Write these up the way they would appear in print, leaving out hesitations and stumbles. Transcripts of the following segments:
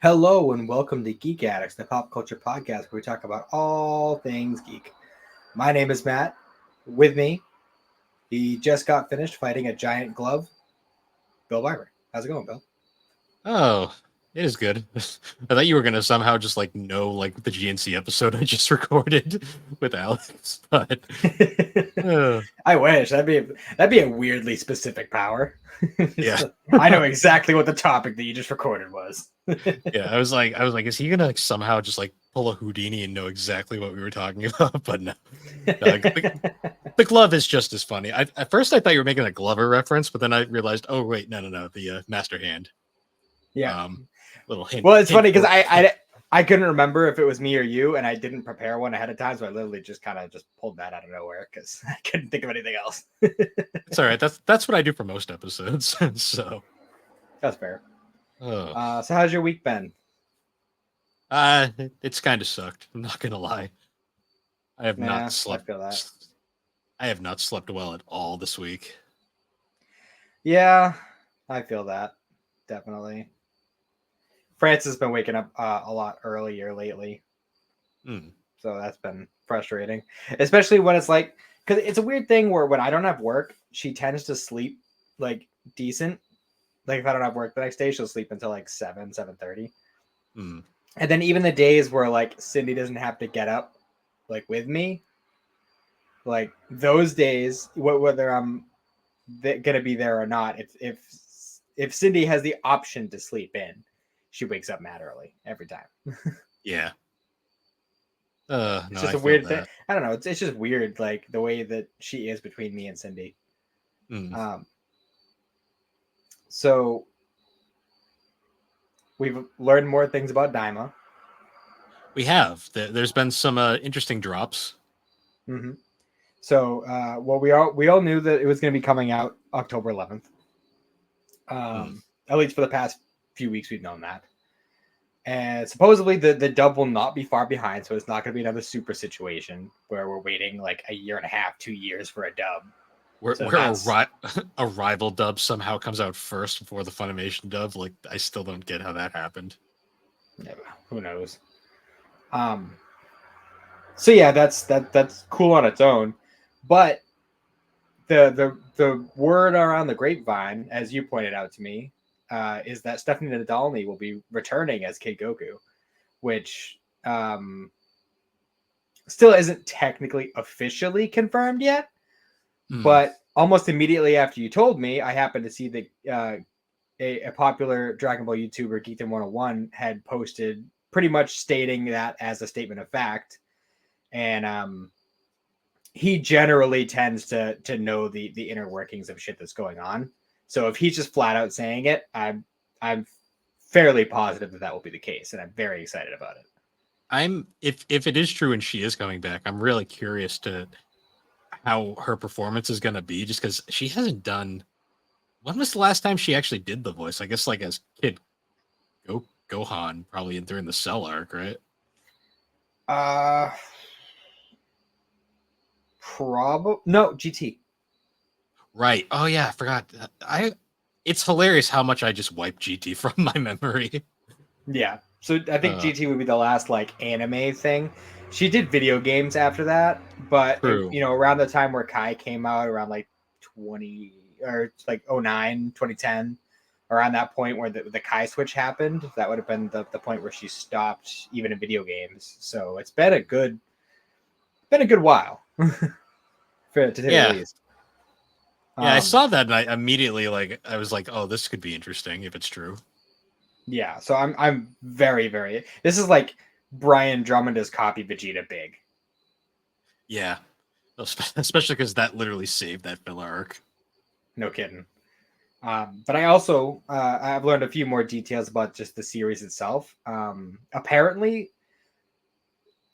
Hello and welcome to Geek Addicts, the pop culture podcast where we talk about all things geek. My name is Matt. With me, he just got finished fighting a giant glove, Bill Barber. How's it going, Bill? Oh, it is good. I thought you were gonna somehow just know the GNC episode I just recorded with Alex, but uh, I wish that'd be a weirdly specific power. yeah, I know exactly what the topic that you just recorded was. yeah. I was like, is he gonna somehow just pull a Houdini and know exactly what we were talking about? But no, the glove is just as funny. At first I thought you were making a Glover reference, but then I realized, oh wait, no, the Master Hand. Yeah. Um, little hint. Well, it's hint funny because for- I couldn't remember if it was me or you, and I didn't prepare one ahead of time, so I literally just kind of just pulled that out of nowhere because I couldn't think of anything else. It's all right. That's what I do for most episodes. So, That's fair. oh. So how's your week been? It's kind of sucked. I'm not gonna lie. I have Nah, not I slept. feel that. I have not slept well at all this week. Yeah, I feel that. Definitely. France has been waking up a lot earlier lately, Hmm. so that's been frustrating. Especially when it's like, because it's a weird thing where when I don't have work, she tends to sleep like decent. Like if I don't have work the next day, she'll sleep until like 7:30. Hmm. And then even the days where like Cindy doesn't have to get up like with me, like those days, whether I'm gonna be there or not, if Cindy has the option to sleep in, she wakes up mad early every time. Yeah. It's No, just I a feel weird thing. that. I don't know. It's just weird, like the way that she is between me and Cindy. Hmm. Um, so we've learned more things about Daima. We have. There's been some interesting drops. Mm-hmm. So, well, we all knew that it was going to be coming out October 11th. Hmm. At least for the past few weeks, we've known that. And supposedly the dub will not be far behind, so it's not going to be another super situation where we're waiting like a year and a half, 2 years for a dub. So Where that's a rival dub somehow comes out first before the Funimation dub. I still don't get how that happened. who knows. Um, so yeah, that's cool on its own, but the word around the grapevine, as you pointed out to me, is that Stephanie Nadolny will be returning as Kid Goku, which still isn't technically officially confirmed yet. Hmm. But almost immediately after you told me, I happened to see that a popular Dragon Ball YouTuber, Geekdom 101, had posted pretty much stating that as a statement of fact. And he generally tends to know the inner workings of shit that's going on. So if he's just flat out saying it, I'm fairly positive that will be the case, and I'm very excited about it. If it is true and she is coming back, I'm really curious to how her performance is going to be, just because she hasn't done. When was the last time she actually did the voice? I guess as Kid Gohan, probably during the Cell arc, right? Uh, Probably no GT. Right. Oh yeah, I forgot. It's hilarious how much I just wiped GT from my memory. Yeah. So I think Uh, GT would be the last like anime thing. She did video games after that, but True. around the time where Kai came out, around like 20 or like 09, 2010, around that point where the Kai switch happened, that would have been the point where she stopped even in video games. So it's been a good while, to say the Yeah. least. Yeah, I Um, saw that and I immediately I was like, oh, this could be interesting if it's true. yeah. So I'm very very. This is like Brian Drummond has copied Vegeta big. Yeah. Especially because that literally saved that filler arc. No kidding. But I also I've learned a few more details about just the series itself. Apparently,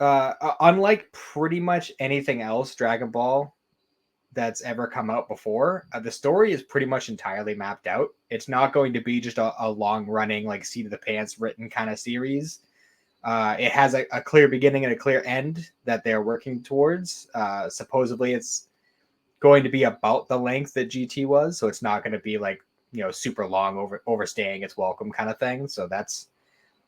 unlike pretty much anything else Dragon Ball that's ever come out before, the story is pretty much entirely mapped out. It's not going to be just a long running like seat of the pants written kind of series. It has a clear beginning and a clear end that they're working towards. Supposedly, it's going to be about the length that GT was, so it's not going to be like super long overstaying its welcome kind of thing. So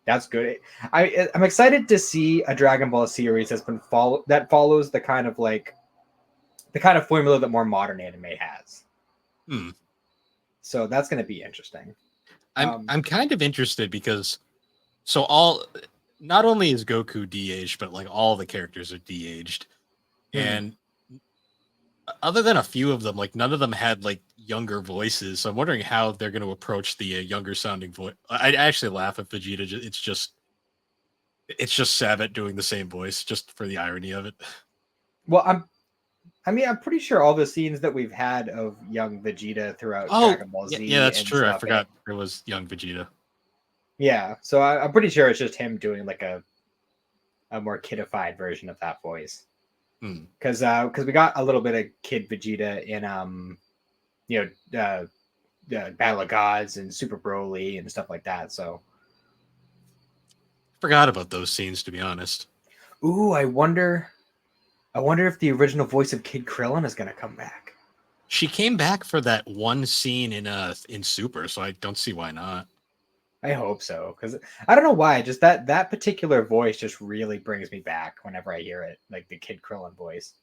That's good. I'm excited to see a Dragon Ball series that follows the kind of formula that more modern anime has. Hmm. So that's going to be interesting. I'm kind of interested because not only is Goku de-aged, but like all the characters are de-aged, and other than a few of them, like none of them had like younger voices. So I'm wondering how they're going to approach the younger sounding voice. I actually laugh at Vegeta. It's just Sabat doing the same voice, just for the irony of it. Well, I'm pretty sure all the scenes that we've had of young Vegeta throughout Oh, Dragon Ball yeah, Z yeah, that's and true. I stuff. forgot it was young Vegeta. Yeah, so I'm pretty sure it's just him doing like a more kidified version of that voice. Because we got a little bit of Kid Vegeta in Battle of Gods and Super Broly and stuff like that. So, Forgot about those scenes, to be honest. ooh, I wonder if the original voice of Kid Krillin is gonna come back. She came back for that one scene in Super, so I don't see why not. I hope so, because I don't know why. Just that particular voice just really brings me back whenever I hear it, like the Kid Krillin voice.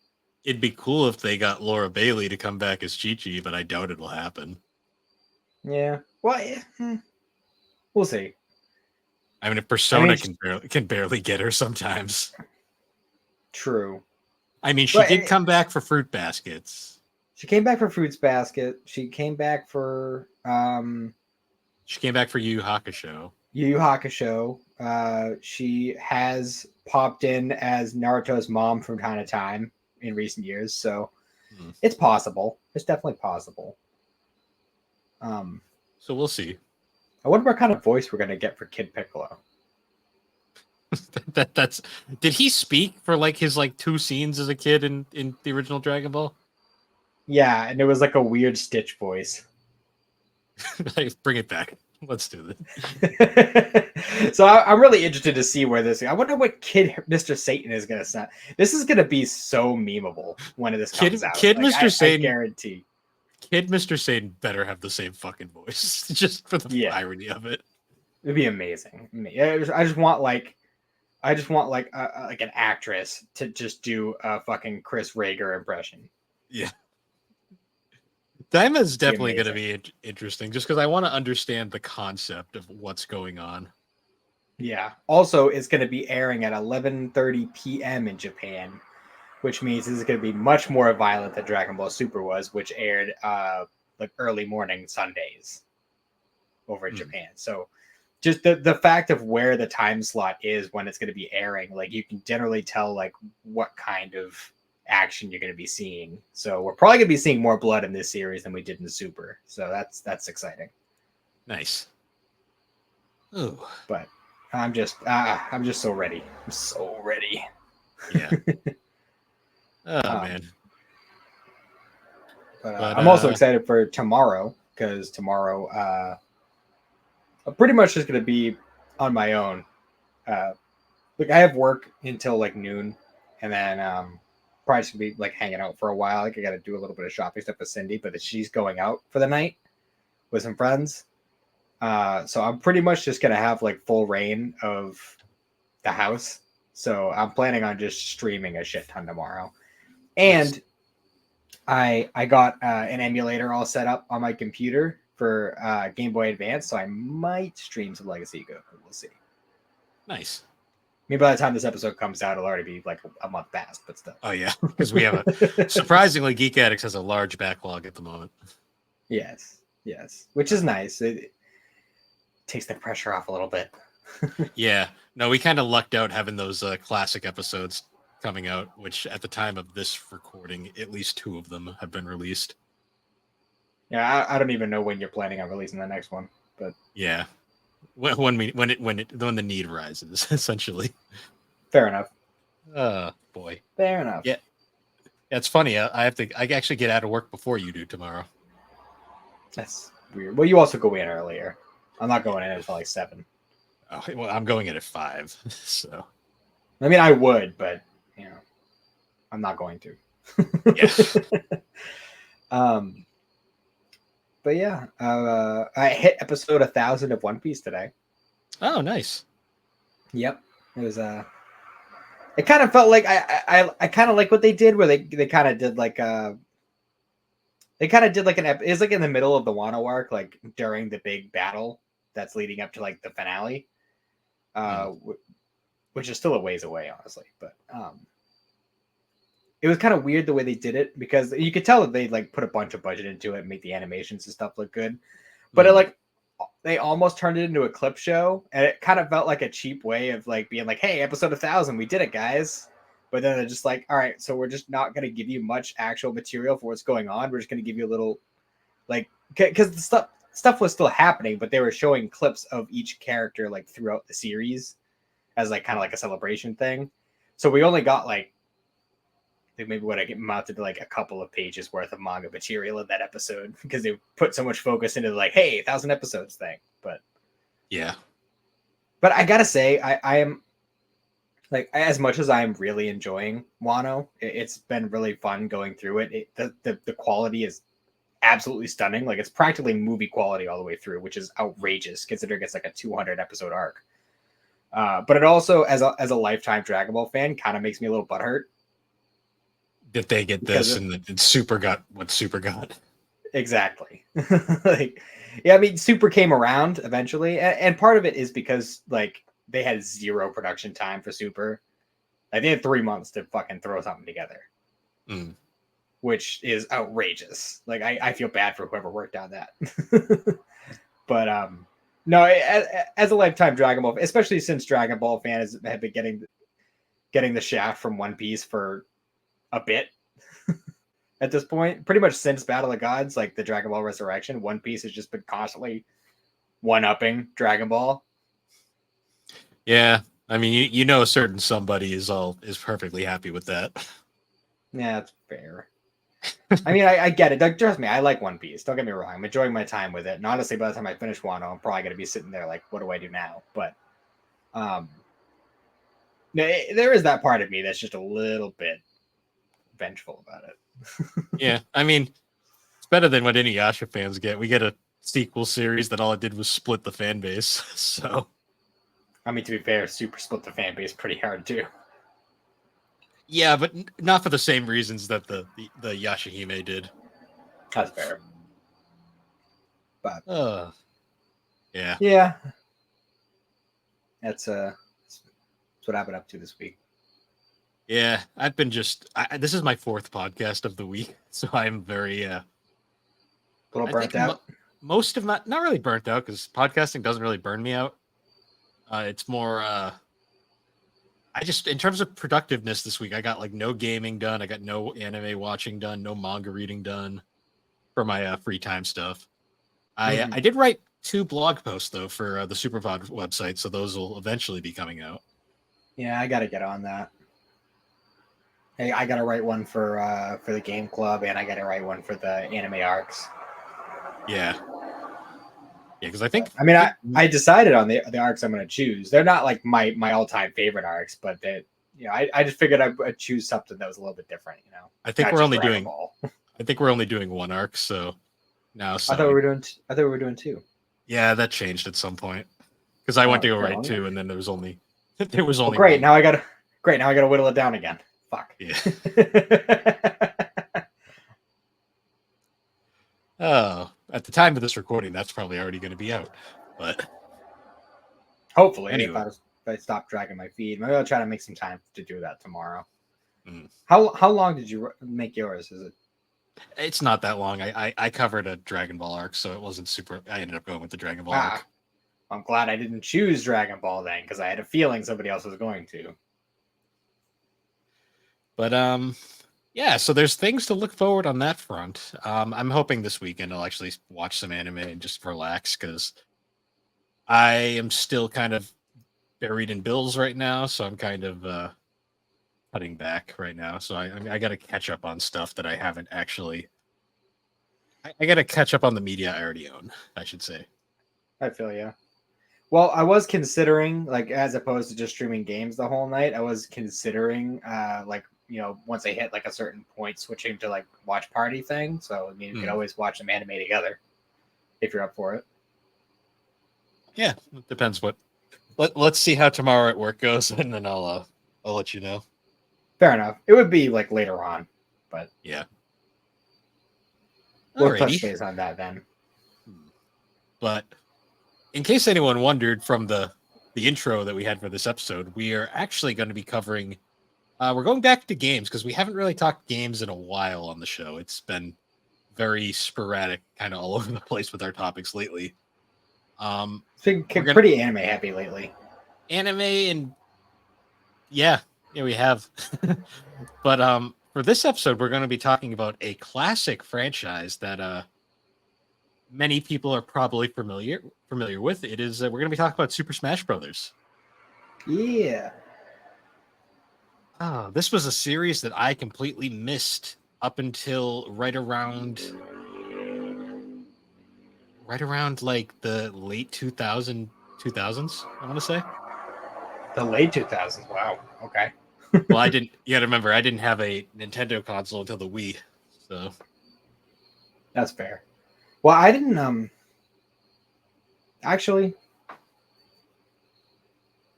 It'd be cool if they got Laura Bailey to come back as Chi-Chi, but I doubt it'll happen. Yeah, well, we'll see. I mean, if Persona can barely get her sometimes. True. I mean, she But did come back for Fruit Baskets. she came back for Fruits Basket. She came back for She came back for Yu Yu Hakusho. Yu Yu Hakusho. She has popped in as Naruto's mom from time to time in recent years, so it's possible. It's definitely possible. So we'll see. I wonder what kind of voice we're gonna get for Kid Piccolo. Did he speak for like his like 2 scenes as a kid in the original Dragon Ball? Yeah, and it was like a weird Stitch voice. Bring it back. Let's do this. So I'm really interested to see where this. I wonder what Kid Mr. Satan is gonna sound. This is gonna be so memeable when this comes out. Kid Mr. Satan, I guarantee. Kid Mr. Satan better have the same fucking voice, just for the irony of it. It'd be amazing. I just want like an actress to just do a fucking Chris Rager impression. Yeah. Daima is definitely going to be interesting just because I want to understand the concept of what's going on. Yeah. Also, it's going to be airing at 11:30 p.m. in Japan, which means this is going to be much more violent than Dragon Ball Super was, which aired like early morning Sundays over in Japan. So just the fact of where the time slot is when it's going to be airing, like you can generally tell like what kind of action you're going to be seeing. So we're probably going to be seeing more blood in this series than we did in the Super. So that's exciting. Nice. Ooh. But I'm just so ready. I'm so ready. Yeah. Oh man. But I'm also excited for tomorrow because tomorrow I'm pretty much just going to be on my own. Like I have work until like noon, and then probably just gonna be like hanging out for a while. Like I got to do a little bit of shopping stuff with Cindy, but she's going out for the night with some friends. So I'm pretty much just gonna have like full reign of the house. So I'm planning on just streaming a shit ton tomorrow. And I got an emulator all set up on my computer for Game Boy Advance, so I might stream some Legacy Goku. We'll see. Nice. I mean, by the time this episode comes out, it'll already be like a month past, but still. Oh yeah, because we have surprisingly, Geek Addicts has a large backlog at the moment. Yes, which is nice. It takes the pressure off a little bit. Yeah, no, we kind of lucked out having those classic episodes coming out, which at the time of this recording, at least 2 of them have been released. Yeah, I don't even know when you're planning on releasing the next one, but yeah, when the need rises, essentially. Fair enough. Boy. Fair enough. Yeah, it's funny. I actually get out of work before you do tomorrow. That's weird. Well, you also go in earlier. I'm not going in until like 7. Oh, well, I'm going in at 5. So, I mean, I would, but you know, I'm not going to. Yeah. But yeah, I hit episode 1,000 of One Piece today. Oh, nice. Yep. It was it kind of felt like I kind of like what they did where they kind of did like they kind of did like it's like in the middle of the Wano arc, like during the big battle that's leading up to like the finale. Hmm. Which is still a ways away, honestly. But it was kind of weird the way they did it because you could tell that they like put a bunch of budget into it, and make the animations and stuff look good. But it Hmm. like they almost turned it into a clip show, and it kind of felt like a cheap way of like being like, "Hey, episode 1,000, we did it, guys." But then they're just like, "All right, so we're just not going to give you much actual material for what's going on. We're just going to give you a little like because the stuff was still happening, but they were showing clips of each character like throughout the series as like kind of like a celebration thing. So we only got like I think maybe what I get mounted to like a couple of pages worth of manga material in that episode because they put so much focus into like, hey, 1,000 episodes thing. Yeah. But I gotta say, I am like as much as I'm really enjoying Wano, it's been really fun going through it. The quality is absolutely stunning. Like it's practically movie quality all the way through, which is outrageous considering it's like a 200 episode arc. But it also, as a lifetime Dragon Ball fan, kind of makes me a little butthurt Did they get because this and Super got what Super got? exactly. Like, yeah, I mean, Super came around eventually, and part of it is because like they had zero production time for Super. Like they had 3 months to fucking throw something together, Mm. which is outrageous. Like I feel bad for whoever worked on that. But no, as a lifetime Dragon Ball, especially since Dragon Ball fans have been getting the shaft from One Piece for a bit at this point, pretty much since Battle of Gods, like the Dragon Ball Resurrection, One Piece has just been constantly one upping Dragon Ball. Yeah. I mean, you know, a certain somebody is perfectly happy with that. Yeah, that's fair. I mean, I get it. Like, trust me, I like One Piece. Don't get me wrong. I'm enjoying my time with it. And honestly, by the time I finish Wano, I'm probably going to be sitting there like, what do I do now? But um, there is that part of me that's just a little bit vengeful about it. Yeah. I mean, it's better than what Inuyasha fans get. We get a sequel series that all it did was split the fan base. So I mean, to be fair, Super split the fan base pretty hard too. yeah, but not for the same reasons that the Yashahime did. That's fair. But Yeah. yeah, that's what I've been up to this week. Yeah, I've been this is my fourth podcast of the week, so I'm very A little I burnt think out. most of my not really burnt out because podcasting doesn't really burn me out. It's more I just in terms of productiveness this week, I got like no gaming done, I got no anime watching done, no manga reading done for my free time stuff. Mm-hmm. I did write 2 blog posts though for the Superpod website, so those will eventually be coming out. Yeah, I got to get on that. Hey, I got to write one for the game club, and I got to write one for the anime arcs. Yeah, yeah, because I But, think I mean, I think I decided on the arcs I'm going to choose. They're not like my all time favorite arcs, but that I just figured I'd choose something that was a little bit different. I think Not we're just only Dragon doing Ball. I think we're only doing 1 arc, so now I thought so we were doing. I thought we were doing two. yeah, that changed at some point because I went to go Okay. write Well, 2, and then there was well, only great. one. Now I got to. Great. Now I got to whittle it down again. Fuck. Yeah. Oh, at the time of this recording, that's probably already going to be out. But Hopefully, anyway, if I stop dragging my feed, maybe I'll try to make some time to do that tomorrow. mm, How long did you make yours? Is it? it's not that long. I covered a Dragon Ball arc, so it wasn't super. I ended up going with the Dragon Ball Ah, arc. I'm glad I didn't choose Dragon Ball then, because I had a feeling somebody else was going to. But yeah. So there's things to look forward on that front. I'm hoping this weekend I'll actually watch some anime and just relax because I am still kind of buried in bills right now, so I'm kind of cutting back right now. So I got to catch up on stuff that I haven't actually. I got to catch up on the media I already own, I should say. I feel you. Well, I was considering, like, as opposed to just streaming games the whole night, I was considering, like, once I hit like a certain point, switching to like watch party thing. So I mean, you could always watch some anime together if you're up for it. Yeah, it depends what Let's see how tomorrow at work goes, and then I'll let you know. Fair enough. It would be like later on, but Yeah. we'll touch Alrighty. base on that then. But in case anyone wondered from the intro that we had for this episode, we are actually going to be covering. We're going back to games because we haven't really talked games in a while on the show. It's been very sporadic, kind of all over the place with our topics lately. It's been We're gonna pretty anime heavy lately. anime and yeah, we have. But for this episode, we're going to be talking about a classic franchise that many people are probably familiar with. It is we're going to be talking about Super Smash Brothers. Yeah. This was a series that I completely missed up until right around like the late 2000s, I want to say. The late 2000s. Wow. Okay. Well, I didn't. You got to remember, I didn't have a Nintendo console until the Wii, so That's fair. Well, I didn't actually.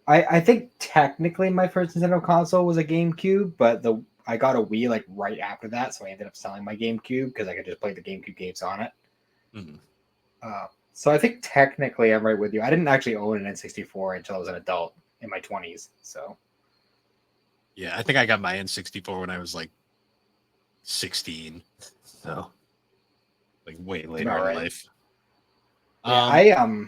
I think technically my first Nintendo console was a GameCube, but I got a Wii like right after that, so I ended up selling my GameCube because I could just play the GameCube games on it. mm-hmm. So I think technically I'm right with you. I didn't actually own an N64 until I was an adult in my 20s. So Yeah, I think I got my N64 when I was like 16, so like way later in life. Yeah,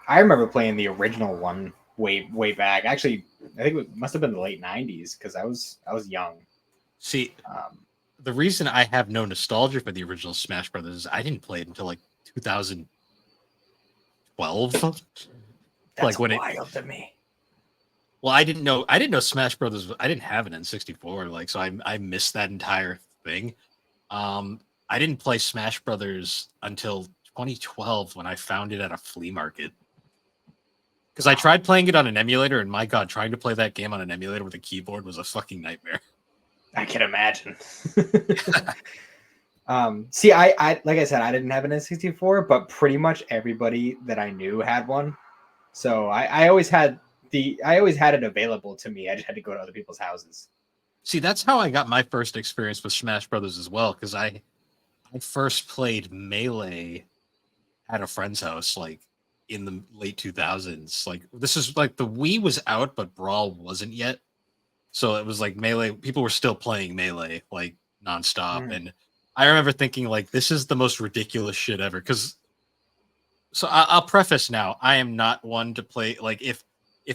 I remember playing the original one way back. Actually, I think it must have been the late 90s because I was young. See, the reason I have no nostalgia for the original Smash Brothers is I didn't play it until like 2012. That's like when wild to me. Well, I didn't know Smash Brothers. I didn't have an N64, like, so I missed that entire thing. I didn't play Smash Brothers until 2012 when I found it at a flea market. Because I tried playing it on an emulator, and my God, trying to play that game on an emulator with a keyboard was a fucking nightmare. I can imagine. See, I like I said, I didn't have an N64, but pretty much everybody that I knew had one. So I always had it available to me. I just had to go to other people's houses. See, that's how I got my first experience with Smash Brothers as well, because I first played Melee at a friend's house, like in the late 2000s. Like, this is like the Wii was out, but Brawl wasn't yet. So it was like Melee, people were still playing Melee like nonstop. Mm. And I remember thinking, like, this is the most ridiculous shit ever. Because so I'll preface now, I am not one to play, like, if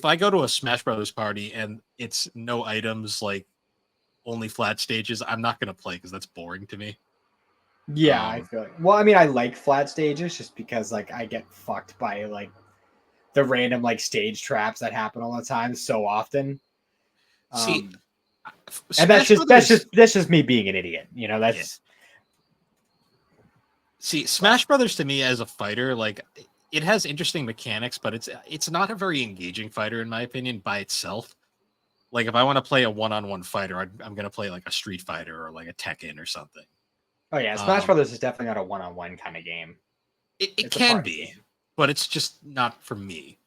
I go to a Smash Brothers party and it's no items, like only flat stages, I'm not gonna play because that's boring to me. Yeah, I feel like. Well, I mean, I like flat stages just because like I get fucked by like the random like stage traps that happen all the time so often. See, And that's just me being an idiot, you know. That's yeah. See, Smash Brothers to me as a fighter, like, it has interesting mechanics, but it's not a very engaging fighter in my opinion by itself. Like, if I want to play a one-on-one fighter, I'm gonna play like a Street Fighter or like a Tekken or something. Oh yeah, Smash Brothers is definitely not a one-on-one kind of game. It can be, but it's just not for me.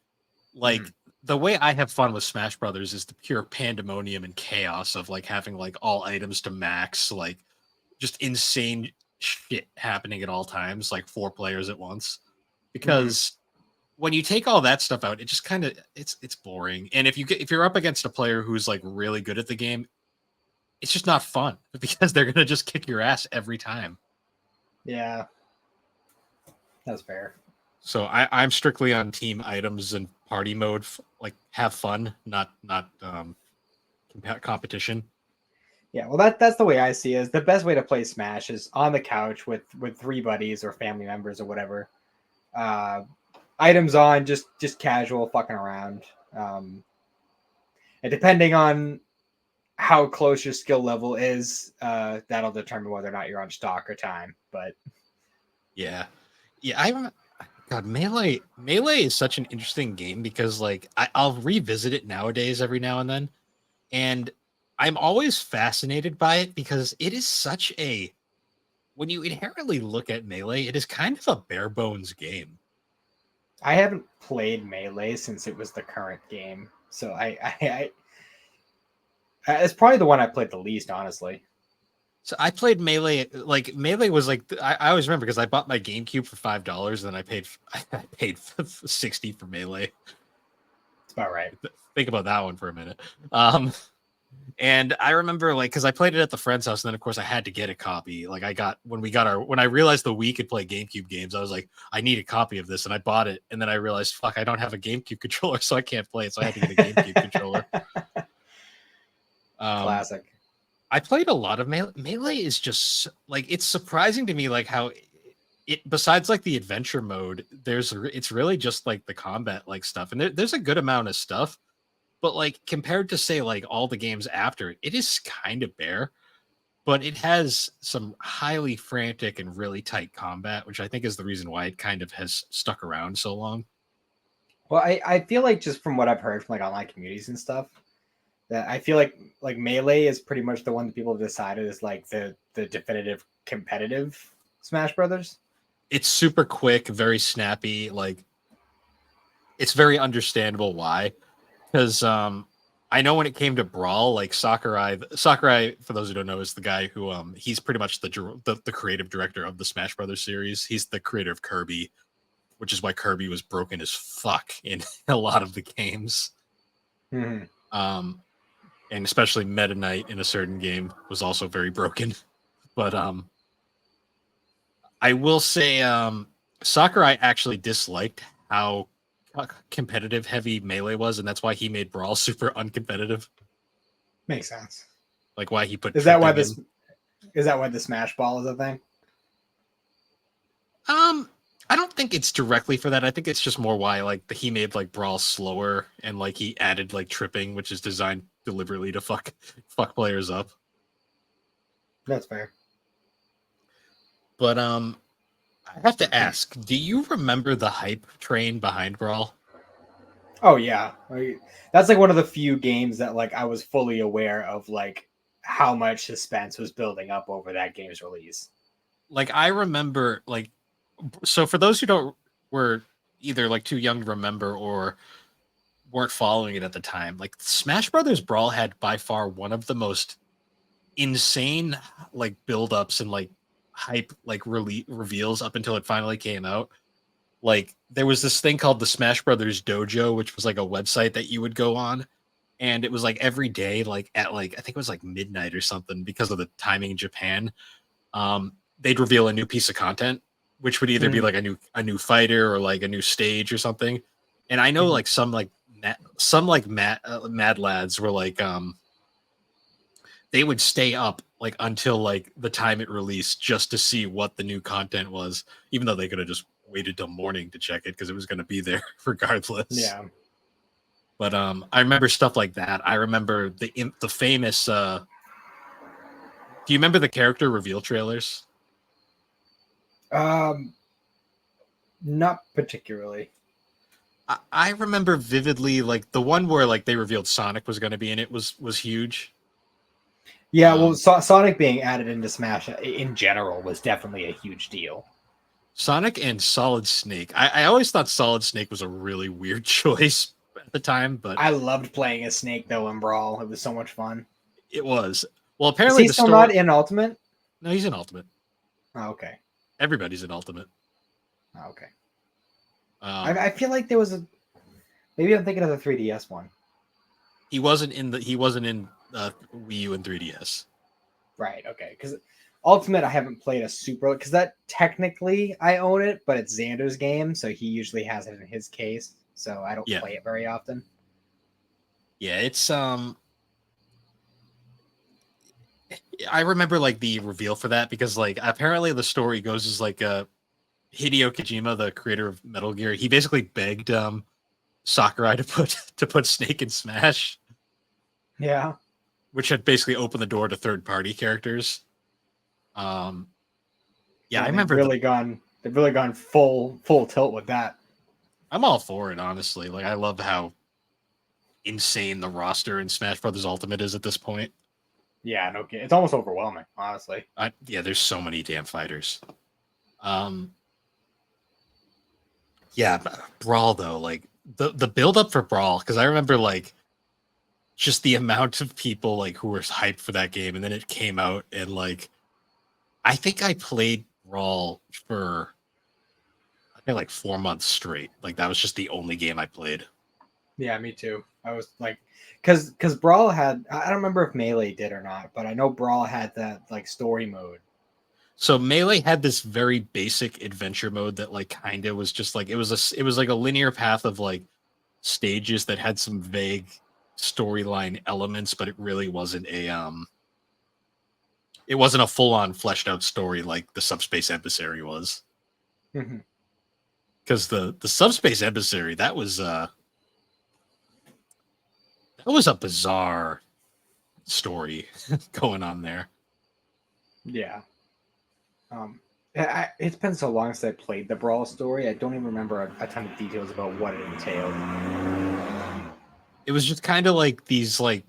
Like, the way I have fun with Smash Brothers is the pure pandemonium and chaos of like having like all items to max, like just insane shit happening at all times, like 4 players at once. Because when you take all that stuff out, it just kind of it's boring. And if you're up against a player who's like really good at the game, it's just not fun because they're gonna just kick your ass every time. Yeah, that's fair. So I'm strictly on team items and party mode, like have fun, not competition. Yeah, well, that's the way I see it. Is the best way to play Smash is on the couch with 3 buddies or family members or whatever. Items on, just casual fucking around. And depending on how close your skill level is, that'll determine whether or not you're on stock or time. But yeah, God, Melee is such an interesting game because like I'll revisit it nowadays every now and then, and I'm always fascinated by it because it is such a, when you inherently look at Melee, it is kind of a bare bones game. I haven't played Melee since it was the current game, so it's probably the one I played the least, honestly. So I played Melee. Like Melee was like I always remember because I bought my GameCube for $5, and then I paid 60 for Melee. It's about right. Think about that one for a minute. And I remember like because I played it at the friend's house, and then of course I had to get a copy. Like I got when I realized the Wii could play GameCube games, I was like, I need a copy of this, and I bought it. And then I realized, fuck, I don't have a GameCube controller, so I can't play it. So I had to get a GameCube controller. Classic. I played a lot of Melee. Melee is just like it's surprising to me, like how it besides like the adventure mode, it's really just like the combat like stuff, and there's a good amount of stuff. But like compared to say like all the games after it, it is kind of bare. But it has some highly frantic and really tight combat, which I think is the reason why it kind of has stuck around so long. Well, I feel like just from what I've heard from like online communities and stuff, that I feel like Melee is pretty much the one that people have decided is like the definitive competitive Smash Brothers. It's super quick, very snappy. Like it's very understandable why, because I know when it came to Brawl, like Sakurai, for those who don't know, is the guy who he's pretty much the creative director of the Smash Brothers series. He's the creator of Kirby, which is why Kirby was broken as fuck in a lot of the games. Mm-hmm. And especially Meta Knight in a certain game was also very broken. But I will say Sakurai actually disliked how competitive heavy Melee was, and that's why he made Brawl super uncompetitive. Makes sense. Like why he put is that why the Smash Ball is a thing? I don't think it's directly for that. I think it's just more why like he made like Brawl slower, and like he added like tripping, which is designed deliberately to fuck players up. That's fair. But I have to ask, do you remember the hype train behind Brawl? Oh yeah, that's like one of the few games that like I was fully aware of like how much suspense was building up over that game's release. Like I remember like so for those who don't were either like too young to remember or weren't following it at the time, like Smash Brothers Brawl had by far one of the most insane like build-ups and like hype like reveals up until it finally came out. Like there was this thing called the Smash Brothers Dojo, which was like a website that you would go on, and it was like every day, like at like I think it was like midnight or something because of the timing in Japan. They'd reveal a new piece of content, which would either be like a new fighter or like a new stage or something. And I know like some mad lads were like they would stay up like until like the time it released just to see what the new content was, even though they could have just waited till morning to check it because it was going to be there regardless. Yeah. But I remember stuff like that. I remember the famous. Do you remember the character reveal trailers? Not particularly. I remember vividly like the one where like they revealed Sonic was going to be in it was huge. Yeah, well, Sonic being added into Smash in general was definitely a huge deal. Sonic and Solid Snake. I always thought Solid Snake was a really weird choice at the time, but I loved playing as Snake though in Brawl. It was so much fun. It was. Well, apparently Is he still not in Ultimate? No, he's in Ultimate. Oh, okay. Everybody's in Ultimate. Oh, okay. I feel like there was maybe I'm thinking of the 3DS one. He wasn't in Wii U and 3DS. Right. Okay. Because Ultimate, I haven't played a super because that technically I own it, but it's Xander's game, so he usually has it in his case. So I don't play it very often. Yeah, it's I remember like the reveal for that because like apparently the story goes is like Hideo Kojima, the creator of Metal Gear, he basically begged Sakurai to put Snake in Smash. Yeah. Which had basically opened the door to third party characters. Yeah, I remember they've really gone full tilt with that. I'm all for it, honestly. Like I love how insane the roster in Smash Brothers Ultimate is at this point. Yeah, no, it's almost overwhelming, honestly. Yeah, there's so many damn fighters. Yeah, Brawl though, like the build up for Brawl, because I remember like just the amount of people like who were hyped for that game, and then it came out, and like I think I played Brawl for I think like 4 months straight. Like that was just the only game I played. Yeah, me too. I was like, because Brawl had, I don't remember if Melee did or not, but I know Brawl had that like story mode. So Melee had this very basic adventure mode that like kind of was just like it was like a linear path of like stages that had some vague storyline elements, but it really wasn't a full on fleshed out story like the Subspace Emissary was. Mhm. Because the Subspace Emissary, that was a bizarre story going on there. Yeah. It's been so long since I played the Brawl story. I don't even remember a ton of details about what it entailed. It was just kind of like these like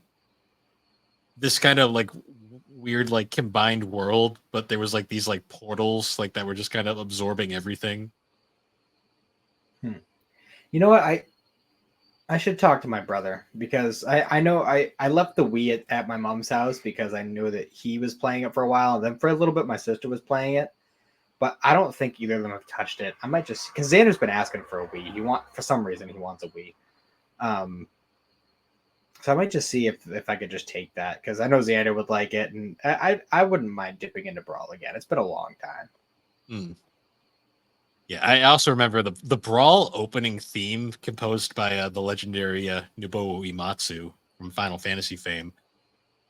this kind of like weird like combined world, but there was like these like portals like that were just kind of absorbing everything. Hmm. You know what? I should talk to my brother because I know I left the Wii at my mom's house because I knew that he was playing it for a while. And then for a little bit, my sister was playing it. But I don't think either of them have touched it. I might just because Xander's been asking for a Wii. For some reason he wants a Wii. Um, so I might just see if I could just take that because I know Xander would like it, and I wouldn't mind dipping into Brawl again. It's been a long time. Mm. Yeah, I also remember the Brawl opening theme composed by the legendary Nobuo Uematsu from Final Fantasy fame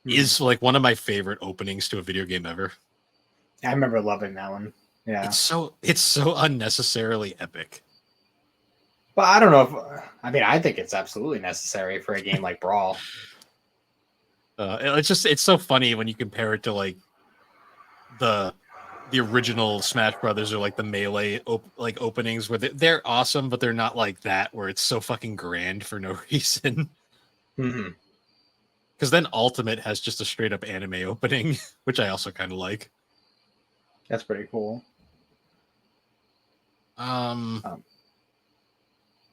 Hmm. is like one of my favorite openings to a video game ever. I remember loving that one. Yeah, It's so unnecessarily epic. but I don't know if I mean I think it's absolutely necessary for a game like Brawl. It's so funny when you compare it to like the the original Smash Brothers or like the like openings where they're awesome, but they're not like that where it's so fucking grand for no reason. Hmm. Because then Ultimate has just a straight up anime opening, which I also kind of like. That's pretty cool. Um, Um,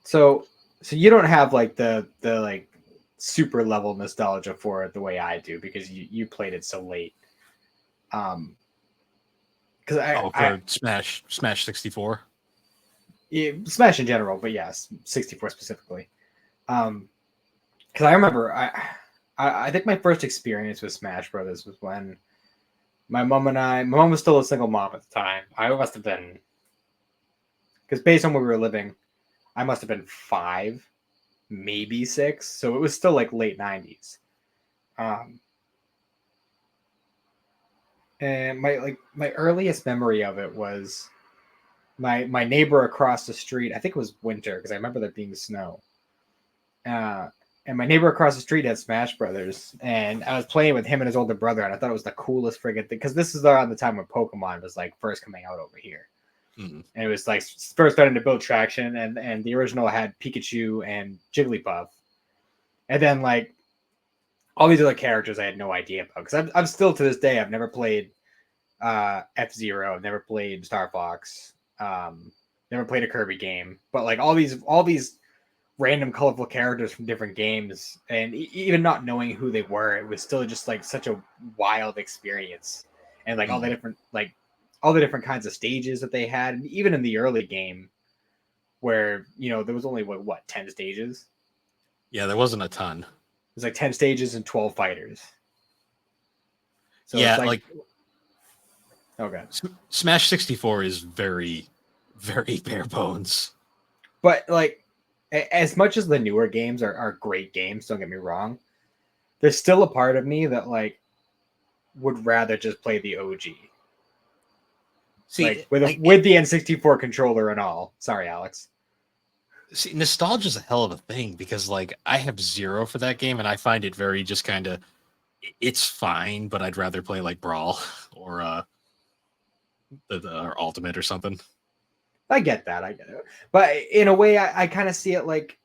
so so you don't have like the like super level nostalgia for it the way I do because you played it so late. Because I for Smash 64. yeah, Smash in general, but yes, 64 specifically. Because I remember I think my first experience with Smash Brothers was when my mom was still a single mom at the time. I must have been because based on where we were living, I must have been 5, maybe 6. So it was still like late 90s. Um, and my earliest memory of it was my neighbor across the street. I think it was winter because I remember there being snow. Uh, and my neighbor across the street had Smash Brothers, and I was playing with him and his older brother, and I thought it was the coolest friggin' thing because this is around the time when Pokemon was like first coming out over here, Mm. and it was like first starting to build traction, and the original had Pikachu and Jigglypuff, and then like all these other characters I had no idea about because I'm still to this day I've never played F-Zero, I've never played Star Fox, never played a Kirby game, but like all these random colorful characters from different games and even not knowing who they were, it was still just like such a wild experience, and like Mm. all the different kinds of stages that they had, and even in the early game where there was only what 10 stages. Yeah, there wasn't a ton. There's like 10 stages and 12 fighters, so it's Yeah, like like okay. Smash 64 is very, very bare bones. But like as much as the newer games are great games, don't get me wrong, there's still a part of me that like would rather just play the OG. Like See, with the N64 controller and all. Sorry, Alex. nostalgia is a hell of a thing because like I have zero for that game and I find it very just kind of it's fine, but I'd rather play like Brawl or or Ultimate or something. I get that. I get it. But in a way, I kind of see it like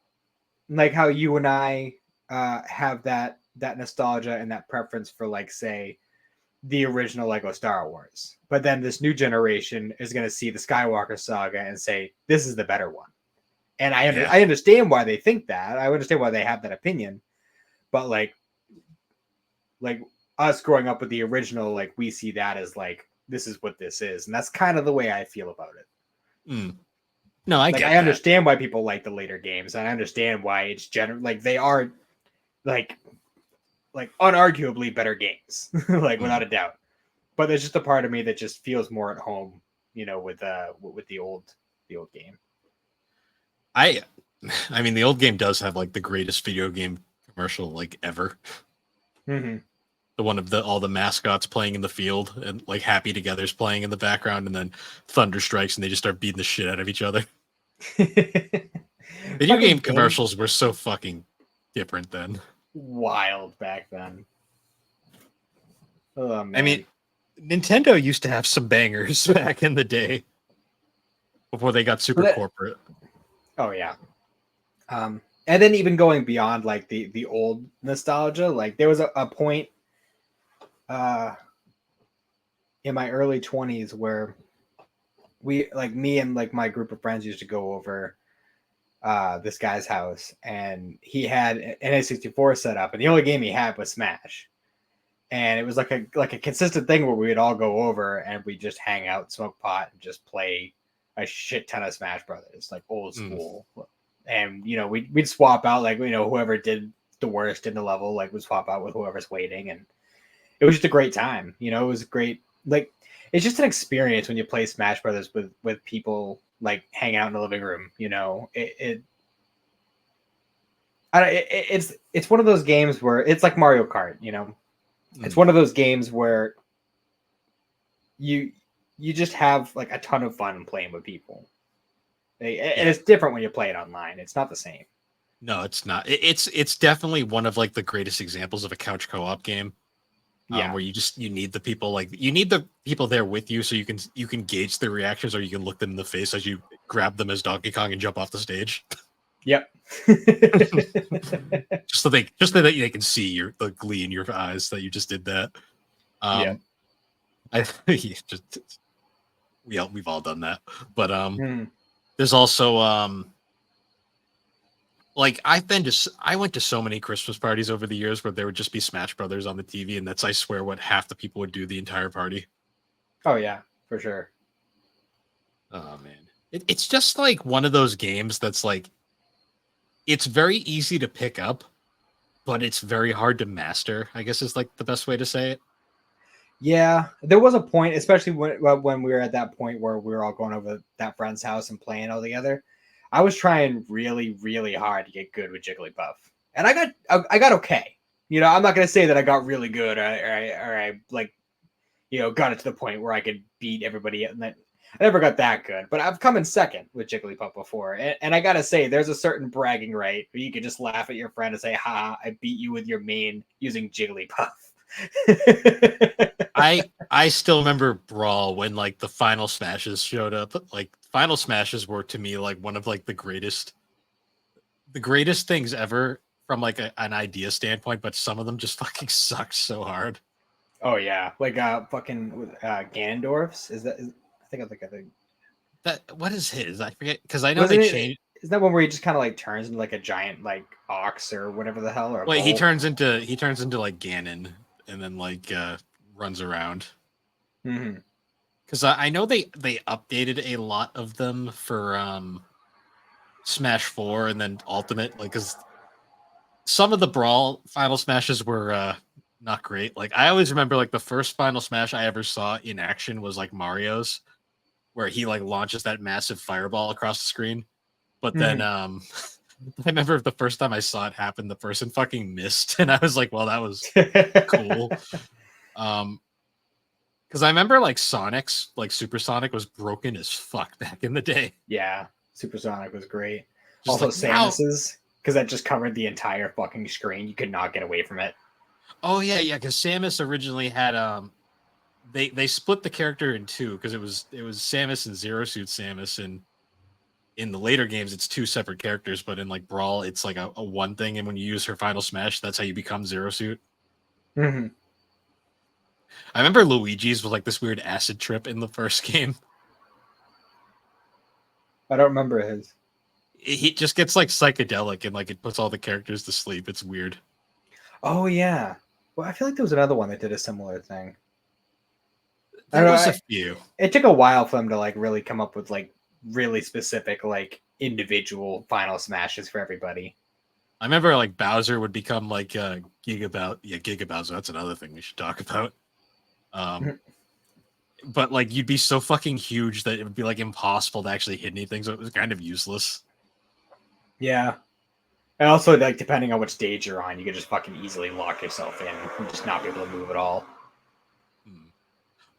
how you and I have that nostalgia and that preference for like say the original Lego Star Wars. But then this new generation is going to see the Skywalker saga and say this is the better one. And I Yeah. I understand why they think that. I understand why they have that opinion. But like us growing up with the original, like we see that as like this is what this is, and that's kind of the way I feel about it. Mm. No, I Like get I that. understand why people like the later games, and I understand why it's like they are like unarguably better games, like without a doubt. But there's just a part of me that just feels more at home, with the old game. I I mean the old game does have like the greatest video game commercial like ever. Mm-hmm. The one of all the mascots playing in the field and like Happy Together's playing in the background and then thunder strikes and they just start beating the shit out of each other. Video game Fucking games commercials were so fucking different then. wild back then. Oh I mean, man. Nintendo used to have some bangers back in the day before they got super corporate. Oh yeah. And then even going beyond like the old nostalgia, like there was a point uh in my early 20s where we like me and like my group of friends used to go over this guy's house, and he had an N64 set up, and the only game he had was Smash. And it was like a consistent thing where we would all go over and we just hang out, smoke pot, and just play a shit ton of Smash Brothers, like old school. And we'd swap out, like whoever did the worst in the level, like would swap out with whoever's waiting, and it was just a great time. It was great. Like it's just an experience when you play Smash Brothers with people, like hang out in the living room. It's one of those games where it's like Mario Kart. It's one of those games where you just have like a ton of fun playing with people. And it's different when you play it online. It's not the same. No, it's not. It's definitely one of like the greatest examples of a couch co-op game. Yeah. Where you need the people, like you need the people there with you so you can gauge their reactions, or you can look them in the face as you grab them as Donkey Kong and jump off the stage. Yep. just so they can see the glee in your eyes that you just did that. Yeah. We've all done that. But there's also like I went to so many Christmas parties over the years where there would just be Smash Brothers on the TV, and that's, I swear, what half the people would do the entire party. Oh yeah, for sure. Oh man. It's just like one of those games that's like, it's very easy to pick up, but it's very hard to master, I guess is like the best way to say it. Yeah, there was a point, especially when we were at that point where we were all going over that friend's house and playing all together. I was trying really, really hard to get good with Jigglypuff, and I got okay. I'm not gonna say that I got really good, or I like, got it to the point where I could beat everybody. I never got that good, but I've come in second with Jigglypuff before, and I gotta say, there's a certain bragging right where you can just laugh at your friend and say, "Ha, I beat you with your main using Jigglypuff." I still remember Brawl when like the final smashes showed up. Like final smashes were to me like one of like the greatest things ever from like an idea standpoint, but some of them just fucking sucked so hard. Oh yeah, like fucking Ganondorf's. I think That, what is his? I forget, because I know they wasn't it? changed. Isn't that one where he just kind of like turns into like a giant like ox or whatever the hell, or a Wait, he bull? turns into like Ganon and then like runs around. Mm-hmm. Because I know they updated a lot of them for Smash 4 and then Ultimate, like, because some of the Brawl Final Smashes were not great. Like I always remember like the first Final Smash I ever saw in action was like Mario's, where he like launches that massive fireball across the screen. But then I remember the first time I saw it happen, the person fucking missed, and I was like, "Well, that was cool." Because I remember like Sonic's, like Supersonic, was broken as fuck back in the day. Yeah, Supersonic was great. Just Also, like now. Samus's, because that just covered the entire fucking screen. You could not get away from it. Oh yeah, yeah. Because Samus originally had they split the character in two, because it was Samus and Zero Suit Samus, and in the later games it's two separate characters, but in like Brawl it's like a one thing, and when you use her final smash, that's how you become Zero Suit. Mm-hmm. I remember Luigi's was like this weird acid trip in the first game. I don't remember his. He just gets like psychedelic and like it puts all the characters to sleep. It's weird. Oh yeah. Well, I feel like there was another one that did a similar thing. I There don't know. was a few. It took a while for them to like really come up with like really specific like individual final smashes for everybody. I remember like Bowser would become like Giga Bowser. That's another thing we should talk about. Um, but like you'd be so fucking huge that it would be like impossible to actually hit anything, so it was kind of useless. Yeah. And also, like, depending on which stage you're on, you could just fucking easily lock yourself in and just not be able to move at all.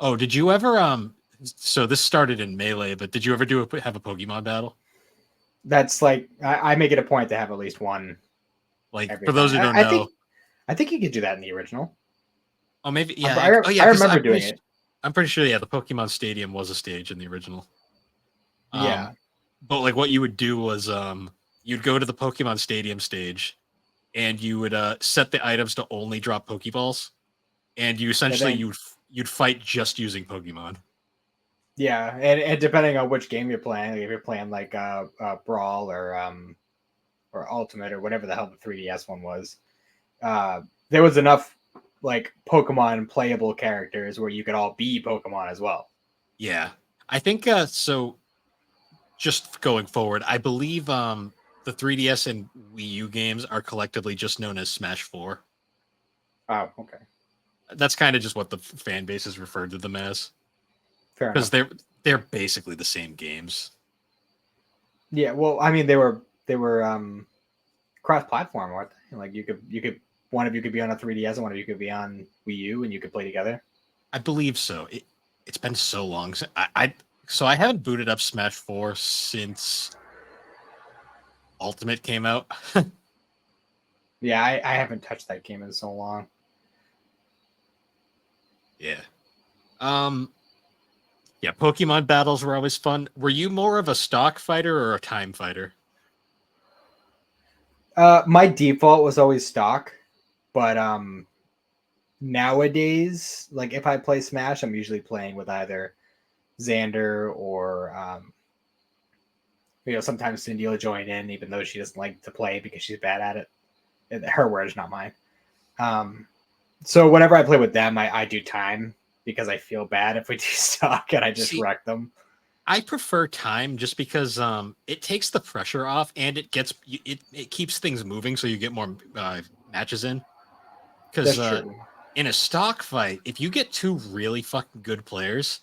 Oh, did you ever so this started in Melee, but did you ever have a Pokemon battle? That's like I make it a point to have at least one Like every for those who time. don't know, I think you could do that in the original. oh maybe oh yeah, I because remember doing it. I'm pretty sure the Pokemon Stadium was a stage in the original. Yeah. But like what you would do was you'd go to the Pokemon Stadium stage and you would set the items to only drop Pokeballs, and you essentially you'd fight just using Pokemon. Yeah, and depending on which game you're playing, like if you're playing like Brawl or Ultimate or whatever the hell the 3DS one was, there was enough like Pokemon playable characters where you could all be Pokemon as well. Yeah, I think so. Just going forward, I believe the 3DS and Wii U games are collectively just known as Smash 4. Oh, okay. That's kind of just what the fan base has referred to them as. Fair Because enough. they're basically the same games. Yeah, well, I mean they were cross-platform, weren't they? Like you could one of you could be on a 3DS and one of you could be on Wii U and you could play together. I believe so. It's been so long. So I haven't booted up Smash 4 since Ultimate came out. Yeah, I haven't touched that game in so long. Yeah. Yeah, Pokemon battles were always fun. Were you more of a stock fighter or a time fighter? My default was always stock, but nowadays, like if I play Smash, I'm usually playing with either Xander or sometimes Cindy will join in, even though she doesn't like to play because she's bad at it. Her words, not mine. So whenever I play with them, I do time because I feel bad if we do stock and I just wreck them. I prefer time just because it takes the pressure off and it keeps things moving so you get more matches in. Because in a stock fight, if you get two really fucking good players,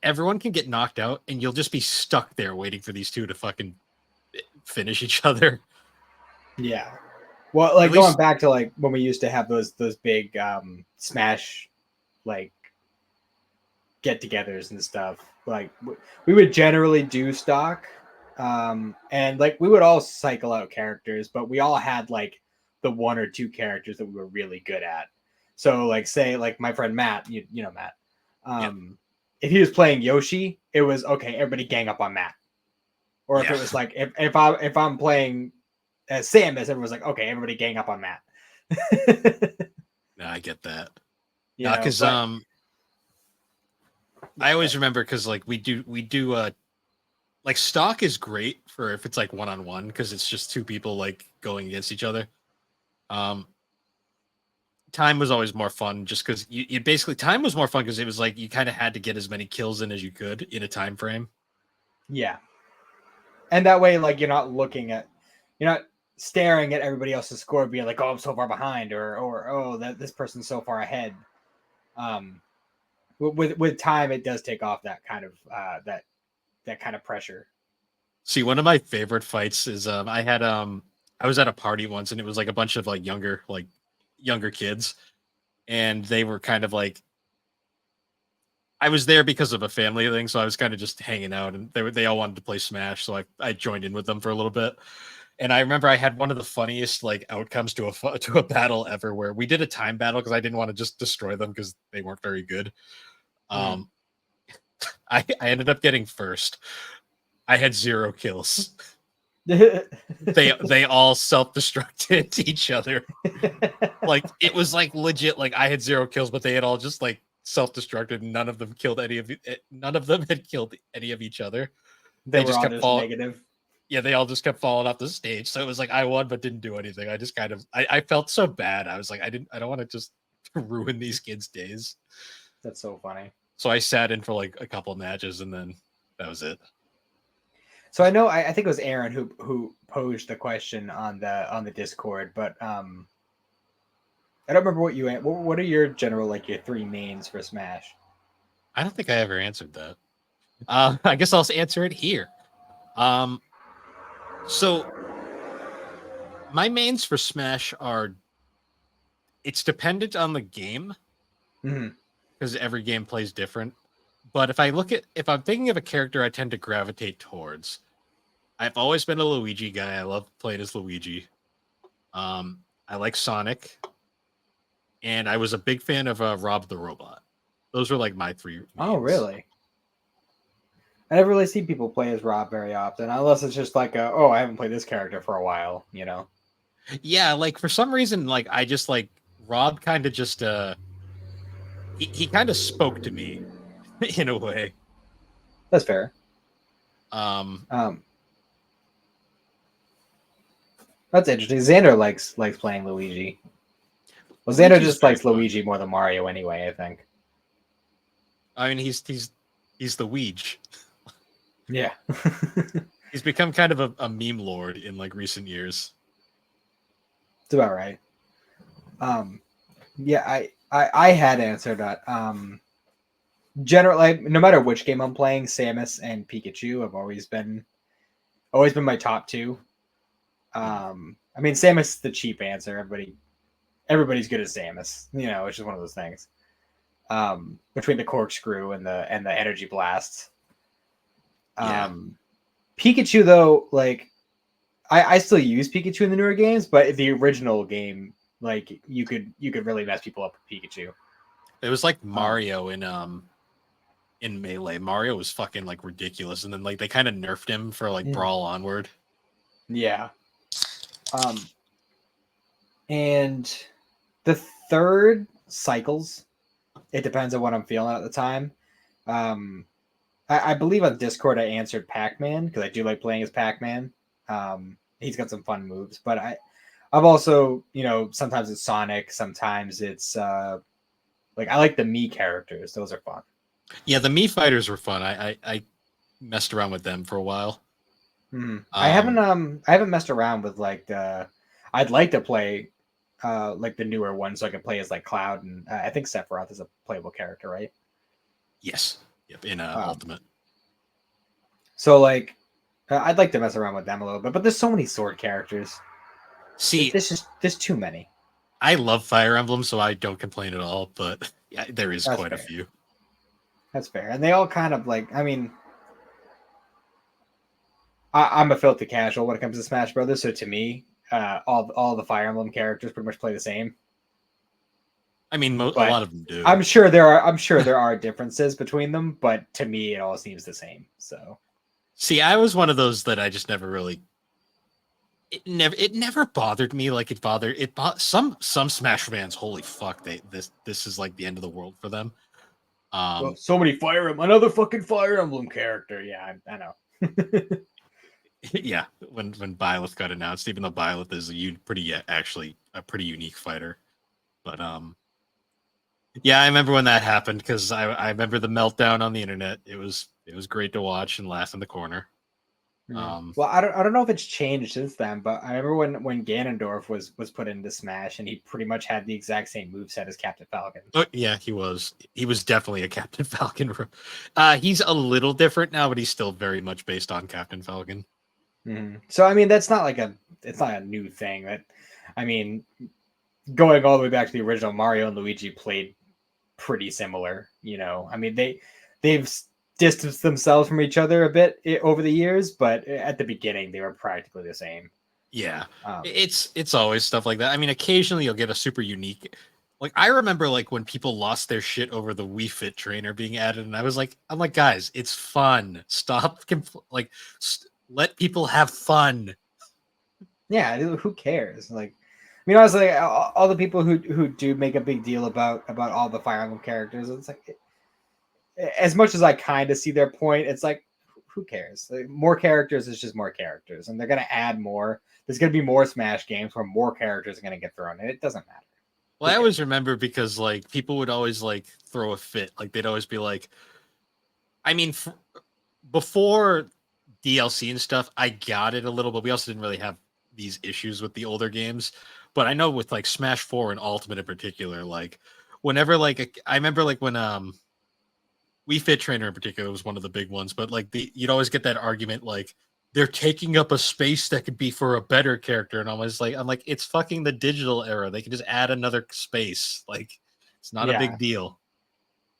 everyone can get knocked out and you'll just be stuck there waiting for these two to fucking finish each other. Yeah. Well, like going back to like when we used to have those big Smash like get-togethers and stuff. Like we would generally do stock, and like we would all cycle out characters, but we all had like the one or two characters that we were really good at. So like say like my friend Matt, you know Matt. If he was playing Yoshi, it was okay, everybody gang up on Matt. Or if it was like if I'm playing as Samus, everyone's like, okay, everybody gang up on Matt. No, I get that. Yeah, because I always remember because like we do like stock is great for if it's like one-on-one because it's just two people like going against each other. Time was always more fun just because you basically time was more fun because it was like you kind of had to get as many kills in as you could in a time frame. Yeah. And that way, like you're not staring at everybody else's score, being like, "Oh, I'm so far behind," or "Oh, that this person's so far ahead." With time, it does take off that kind of that kind of pressure. See, one of my favorite fights is I was at a party once and it was like a bunch of like younger kids, and they were kind of like I was there because of a family thing, so I was kind of just hanging out, and they all wanted to play Smash, so I joined in with them for a little bit. And I remember I had one of the funniest like outcomes to a battle ever, where we did a time battle because I didn't want to just destroy them because they weren't very good. I ended up getting first. I had 0 kills. They all self-destructed each other. Like it was like legit. Like I had 0 kills, but they had all just like self-destructed. None of them had killed any of each other. They just were all kept just falling. negative. Yeah, they all just kept falling off the stage. So it was like I won but didn't do anything. I just kind of I felt so bad. I was like, I don't want to just ruin these kids' days. That's so funny. So I sat in for like a couple matches and then that was it. So I know I think it was Aaron who posed the question on the Discord, but I don't remember what you what are your general like your three mains for Smash? I don't think I ever answered that. I guess I'll answer it here. So my mains for Smash are it's dependent on the game Mm-hmm. because every game plays different. But if I'm thinking of a character I tend to gravitate towards, I've always been a Luigi guy. I love playing as Luigi. I like Sonic, and I was a big fan of Rob the Robot. Those were like my three Oh, mains. really? I never really see people play as Rob very often, unless it's just like, oh, I haven't played this character for a while, you know? Yeah, like for some reason, like I just like Rob kind of just he kind of spoke to me in a way. That's fair. Um, Um, that's interesting. Xander likes playing Luigi. Well, Xander Luigi's just very likes fun. Luigi more than Mario anyway, I think. I mean, he's the Weege. Yeah. He's become kind of a meme lord in like recent years. It's about right. Yeah, I had answered that. Generally, no matter which game I'm playing, Samus and Pikachu have always been my top two. I mean, Samus is the cheap answer. Everybody's good at Samus. You know, it's just one of those things. Between the corkscrew and the energy blast. Yeah. Pikachu though, like I still use Pikachu in the newer games, but the original game, like you could really mess people up with Pikachu. It was like Mario in Melee. Mario was fucking like ridiculous, and then like they kind of nerfed him for like Brawl onward. Yeah. And the third cycles, it depends on what I'm feeling at the time. I believe on Discord I answered Pac-Man because I do like playing as Pac-Man. He's got some fun moves, but I've also, you know, sometimes it's Sonic, sometimes it's like I like the Mii characters; those are fun. Yeah, the Mii fighters were fun. I messed around with them for a while. I haven't messed around with like the. I'd like to play like the newer ones so I can play as like Cloud and I think Sephiroth is a playable character, right? Yes. Yep. In Ultimate. So like, I'd like to mess around with them a little bit, but there's so many sword characters. See, there's too many. I love Fire Emblem, so I don't complain at all. But yeah, there is quite fair. a few. That's fair, and they all kind of like. I mean, I'm a filthy casual when it comes to Smash Brothers, so to me, all the Fire Emblem characters pretty much play the same. I mean, a lot of them do. I'm sure there are differences between them, but to me, it all seems the same. So, see, I was one of those that I just never really. It never bothered me like it bothered some Smash fans. Holy fuck! This is like the end of the world for them. Well, so many another fucking Fire Emblem character. Yeah, I know. Yeah, when Byleth got announced, even though Byleth is actually a pretty unique fighter, but yeah, I remember when that happened because I remember the meltdown on the internet. It was great to watch and laugh in the corner. Well, I don't know if it's changed since then, but I remember when Ganondorf was put into Smash and he pretty much had the exact same moveset as Captain Falcon. Oh yeah, he was definitely a Captain Falcon. He's a little different now, but he's still very much based on Captain Falcon. Mm-hmm. So I mean, it's not a new thing. That I mean, going all the way back to the original, Mario and Luigi played pretty similar. You know, I mean they've distanced themselves from each other a bit over the years, but at the beginning they were practically the same. Yeah, it's always stuff like that. I mean, occasionally you'll get a super unique. Like I remember, like when people lost their shit over the Wii Fit trainer being added, and I'm like, guys, it's fun. Stop, let people have fun. Yeah, who cares? Like, I mean, honestly, all the people who do make a big deal about all the Fire Emblem characters, it's like, as much as I kind of see their point, it's like, who cares? Like, more characters is just more characters, and they're gonna add more. There's gonna be more Smash games where more characters are gonna get thrown in. It doesn't matter. Well, I always remember because like people would always like throw a fit. Like they'd always be like, I mean, before DLC and stuff, I got it a little, but we also didn't really have these issues with the older games. But I know with like Smash 4 and Ultimate in particular, like whenever like I remember like when Wii Fit Trainer in particular was one of the big ones, but like you'd always get that argument like they're taking up a space that could be for a better character, and I'm like it's fucking the digital era. They can just add another space. Like it's not a big deal.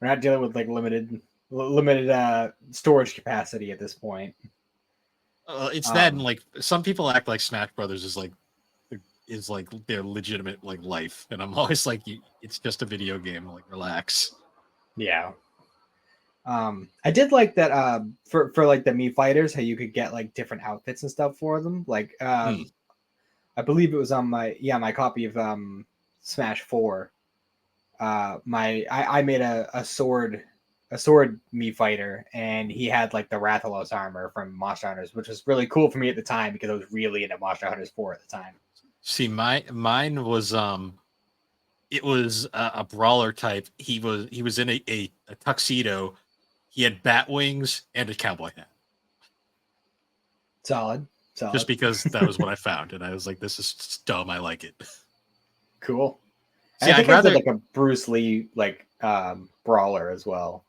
We're not dealing with like limited storage capacity at this point. It's that, and like some people act like Smash Brothers is like their legitimate like life, and I'm always like, it's just a video game. Like relax. Yeah. I did like that for like the Mii fighters, how you could get like different outfits and stuff for them. Like I believe it was on my copy of Smash 4. I made a sword Mii fighter, and he had like the Rathalos armor from Monster Hunters, which was really cool for me at the time because I was really into Monster Hunters 4 at the time. See, mine was it was a brawler type. He was in a tuxedo. He had bat wings and a cowboy hat. Solid. Just because that was what I found, and I was like, "This is dumb. I like it." Cool. See, I think I did like a Bruce Lee like brawler as well.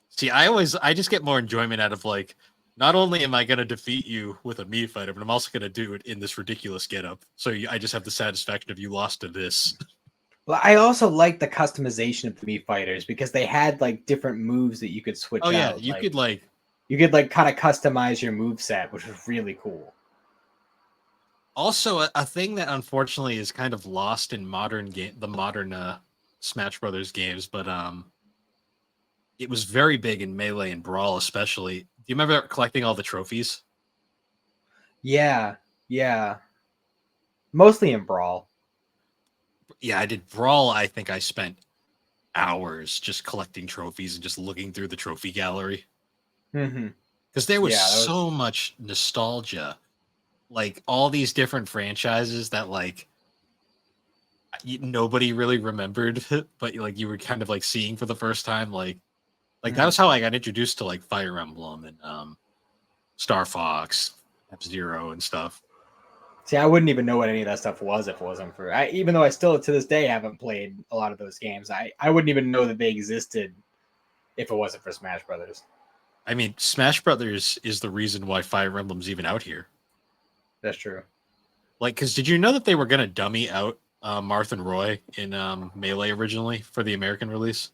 See, I just get more enjoyment out of like, not only am I going to defeat you with a Mii fighter, but I'm also going to do it in this ridiculous getup. So I just have the satisfaction of you lost to this. Well, I also like the customization of the Mii fighters because they had like different moves that you could switch out. Oh yeah, you could kind of customize your move set, which was really cool. Also, a thing that unfortunately is kind of lost in the modern Smash Brothers games, but it was very big in Melee and Brawl, especially. Do you remember collecting all the trophies? Yeah. Mostly in Brawl. Yeah, I did Brawl. I think I spent hours just collecting trophies and just looking through the trophy gallery. Because there was so much nostalgia. Like all these different franchises that like nobody really remembered, but like you were kind of like seeing for the first time. Like that was how I got introduced to like Fire Emblem and Star Fox, F-Zero and stuff. See, I wouldn't even know what any of that stuff was if it wasn't for even though I still to this day haven't played a lot of those games. I wouldn't even know that they existed if it wasn't for Smash Brothers. I mean, Smash Brothers is the reason why Fire Emblem's even out here. That's true. Like, because did you know that they were going to dummy out Marth and Roy in Melee originally for the American release?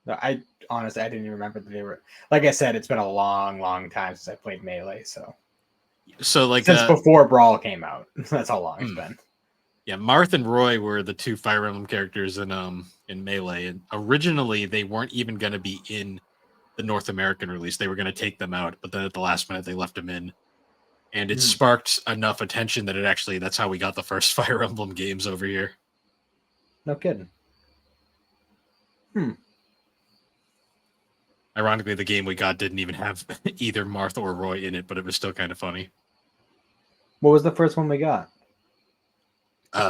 No, I honestly didn't even remember that they were. Like I said, it's been a long time since I played Melee, so like since before Brawl came out, that's how long it's been. Yeah, Marth and Roy were the two Fire Emblem characters in Melee, and originally they weren't even going to be in the North American release. They were going to take them out, but then at the last minute they left them in. And it sparked enough attention that that's how we got the first Fire Emblem games over here. No kidding. Ironically, the game we got didn't even have either Marth or Roy in it, but it was still kind of funny. What was the first one we got?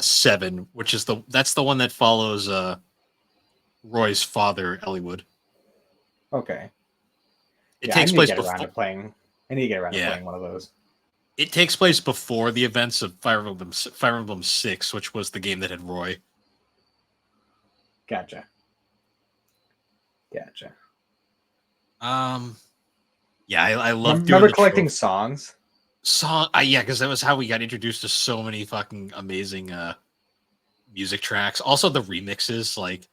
7, which is that's the one that follows Roy's father, Elliewood. Okay. It takes place before. I need to get around to playing one of those. It takes place before the events of Fire Emblem 6, which was the game that had Roy. Gotcha. Yeah, I love. Remember collecting songs. Yeah, because that was how we got introduced to so many fucking amazing music tracks. Also, the remixes, like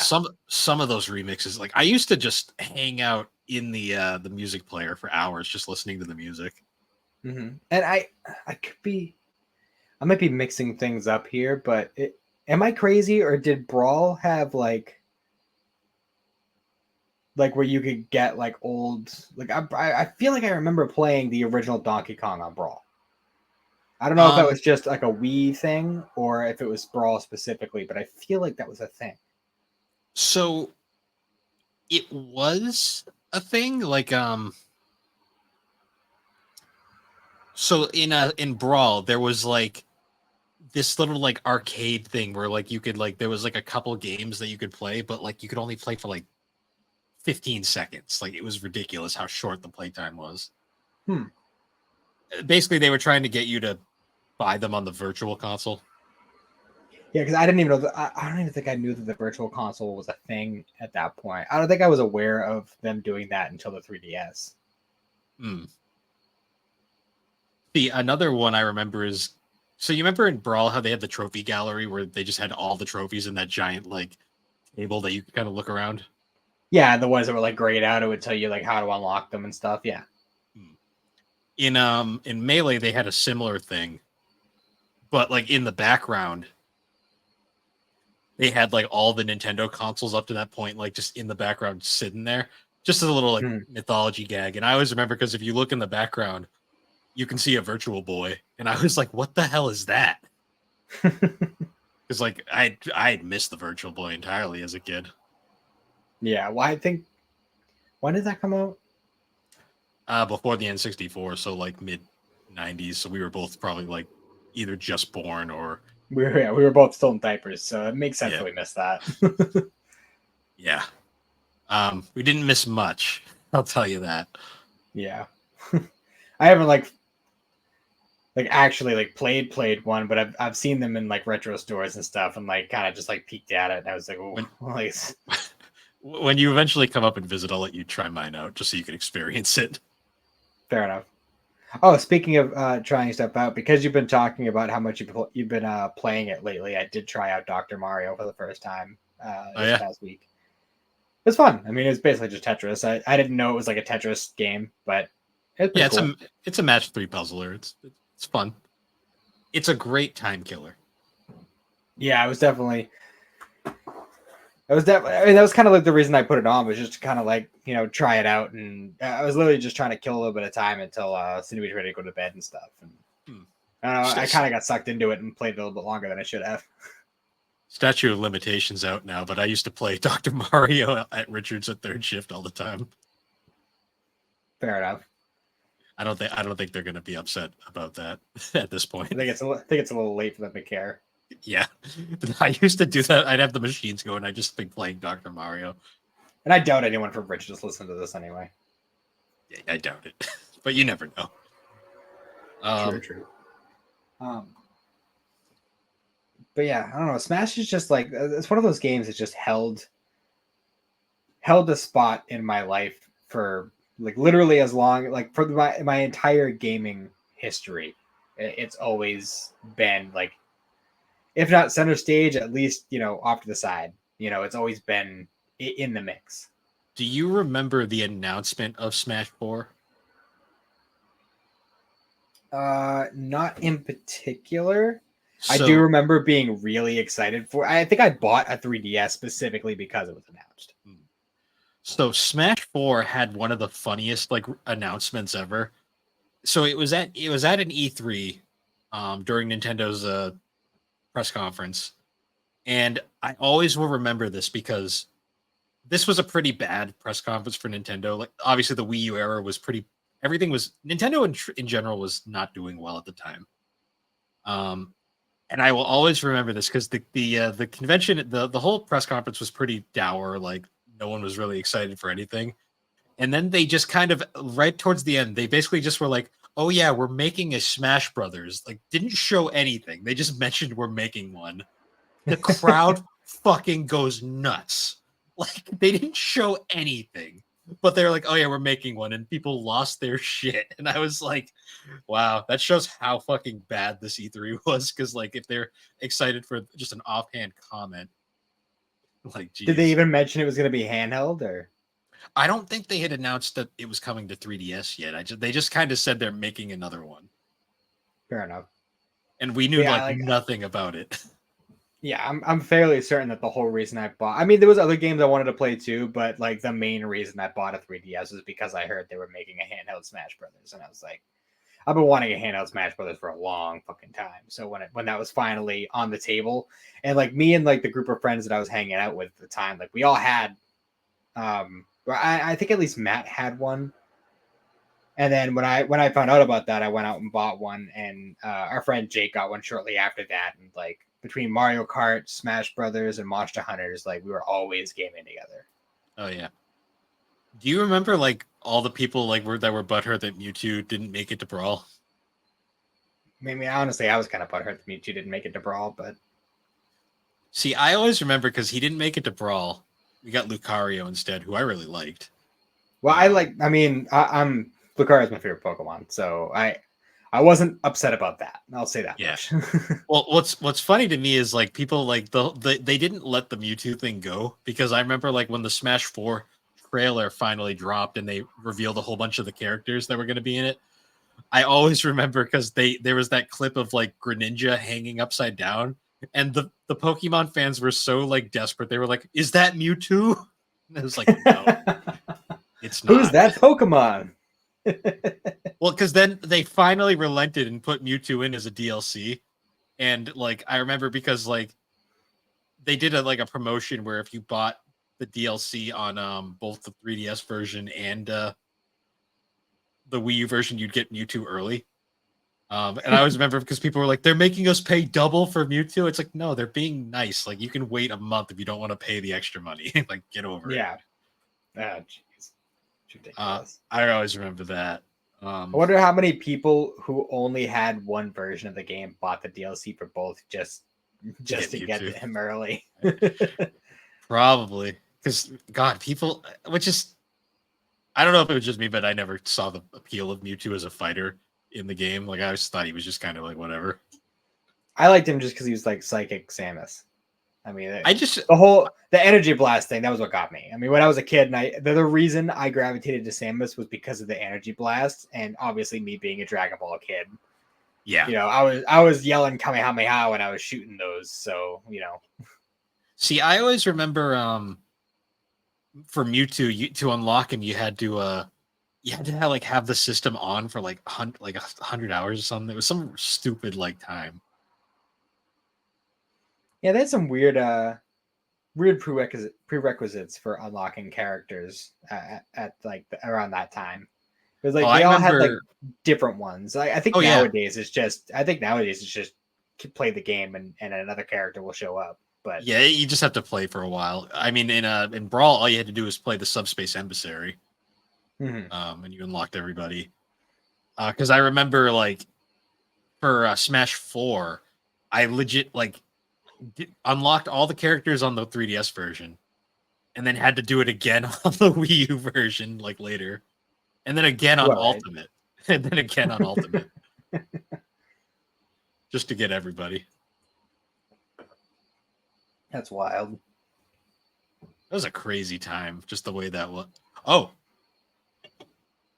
some of those remixes. Like I used to just hang out in the music player for hours, just listening to the music. And I might be mixing things up here, but am I crazy or did Brawl have like where you could get like old I feel like I remember playing the original Donkey Kong on Brawl. I don't know if that was just like a Wii thing or if it was Brawl specifically, but I feel like that was a thing. So it was a thing, like So in Brawl, there was like this little like arcade thing where like you could like there was like a couple games that you could play, but like you could only play for like 15 seconds. Like it was ridiculous how short the playtime was. Hmm. Basically, they were trying to get you to buy them on the virtual console. Yeah, because I didn't even know that. I don't even think I knew that the virtual console was a thing at that point. I don't think I was aware of them doing that until the 3DS. Hmm. See, another one I remember is so you remember in Brawl how they had the trophy gallery where they just had all the trophies in that giant like table that you could kind of look around. Yeah, the ones that were like grayed out, it would tell you like how to unlock them and stuff. Yeah. Hmm. In Melee they had a similar thing, but like in the background they had like all the Nintendo consoles up to that point, like just in the background sitting there, just as a little like Hmm. mythology gag. And I always remember because if you look in the background, you can see a Virtual Boy, and I was like, "What the hell is that?" Because like I had missed the Virtual Boy entirely as a kid. Yeah. Well, I think when did that come out? Before the N64, so like mid '90s. So we were both probably like either just born or We were both still in diapers, so it makes sense yeah, that we missed that. yeah. We didn't miss much. I'll tell you that. Yeah. I haven't like actually like played one, but I've seen them in like retro stores and stuff, and like kind of just like peeked at it, and I was like, oh, When like when you eventually come up and visit, I'll let you try mine out just so you can experience it. fair enough. Oh, speaking of trying stuff out, because you've been talking about how much you've been playing it lately, I did try out Dr. Mario for the first time Oh this yeah, past week. It was fun. I mean, it's basically just Tetris. I didn't know it was like a Tetris game, but it's yeah. pretty cool. It's a match three puzzler. It's fun. It's a great time killer. Yeah, it was definitely. It was definitely. I mean, that was kind of like the reason I put it on was just to kind of like try it out, and I was literally just trying to kill a little bit of time until Cindy was ready to go to bed and stuff. And Hmm. I don't know. I St- kind of got sucked into it and played a little bit longer than I should have. Statute of limitations out now, but I used to play Dr. Mario at Richards at third shift all the time. Fair enough. I don't think they're going to be upset about that at this point. I think it's a little late for them to care. Yeah, I used to do that. I'd have the machines going. I just been playing Dr. Mario. And I doubt anyone from Rich just listened to this anyway. Yeah, I doubt it, but you never know. True. Um, but yeah, I don't know. Smash is just like it's one of those games that just held a spot in my life for like literally as long like for my entire gaming history. It's always been like if not center stage, at least off to the side. It's always been in the mix. Do you remember the announcement of Smash 4? Not in particular. I do So, remember being really excited for. I think I bought a 3DS specifically because it was announced. so Smash 4 had one of the funniest like announcements ever. So it was at an E3 during Nintendo's press conference. And I always will remember this because this was a pretty bad press conference for Nintendo. Like obviously the Wii U era was pretty everything was Nintendo in general was not doing well at the time. Um and I will always remember this because the convention the whole press conference was pretty dour. Like no one was really excited for anything. And then they just kind of right towards the end, they basically just were like, "Oh yeah, we're making a Smash Brothers." Like didn't show anything. They just mentioned we're making one. The crowd fucking goes nuts. Like they didn't show anything. But they're like, "Oh yeah, we're making one." And people lost their shit. And I was like, wow, that shows how fucking bad this E3 was cuz like if they're excited for just an offhand comment, like Did they geez. even mention it was going to be handheld or? I don't think they had announced that it was coming to 3DS yet. They just kind of said they're making another one, Fair enough. and we knew But yeah, like like nothing about it. yeah, I'm fairly certain that the whole reason I bought. I mean, there was other games I wanted to play too, but like the main reason I bought a 3DS is because I heard they were making a handheld Smash Brothers, and I was like, I've been wanting a handheld Smash Brothers for a long fucking time. So when that was finally on the table, and like me and like the group of friends that I was hanging out with at the time, like we all had, I think at least Matt had one, And then when I found out about that, I went out and bought one, and our friend Jake got one shortly after that. And like between Mario Kart, Smash Brothers, and Monster Hunters, like we were always gaming together. Oh yeah. Do you remember like all the people like that were butthurt that Mewtwo didn't make it to Brawl? I mean, honestly, I was kind of butthurt that Mewtwo didn't make it to Brawl, but See, I always remember because he didn't make it to Brawl. We got Lucario instead, who I really liked. well, I'm Lucario's my favorite Pokemon, so I wasn't upset about that. I'll say that Yeah. much. Well, what's funny to me is like people like they didn't let the Mewtwo thing go, because I remember like when the Smash 4 trailer finally dropped and they revealed a whole bunch of the characters that were going to be in it. I always remember because there was that clip of like Greninja hanging upside down, and the Pokemon fans were so like desperate. They were like, "Is that Mewtwo?" And I was like, "No, it's not." Who's that Pokemon? Well, because then they finally relented and put Mewtwo in as a DLC, and like I remember because like they did a promotion where if you bought the DLC on both the 3DS version and the Wii U version, you'd get Mewtwo early. And I always remember because people were like, "They're making us pay double for Mewtwo." It's like, no, they're being nice. Like, you can wait a month if you don't want to pay the extra money. Like, get over it. Yeah. Ah, jeez. It's ridiculous. I always remember that. I wonder how many people who only had one version of the game bought the DLC for both just to get him early. Probably because God, people, which is, I don't know if it was just me, but I never saw the appeal of Mewtwo as a fighter in the game. Like I always thought he was just kind of like whatever. I liked him just because he was like Psychic Samus. I mean, the energy blast thing, that was what got me. I mean, when I was a kid, and the reason I gravitated to Samus was because of the energy blast, and obviously me being a Dragon Ball kid. Yeah, you know, I was yelling Kamehameha when I was shooting those. So See, I always remember for Mewtwo, to unlock him, you had to have the system on for like 100 hours or something. It was some stupid like time. Yeah, they had some weird prerequisites for unlocking characters at like around that time. Because like they all had like different ones. I think nowadays it's just play the game and another character will show up. But yeah, you just have to play for a while. I mean, in Brawl, all you had to do was play the Subspace Emissary, and you unlocked everybody. Because I remember like for Smash 4, I legit like unlocked all the characters on the 3DS version, and then had to do it again on the Wii U version like later, and then again on Ultimate, and then again on Ultimate, just to get everybody. That's wild. That was a crazy time, just the way that was. Oh,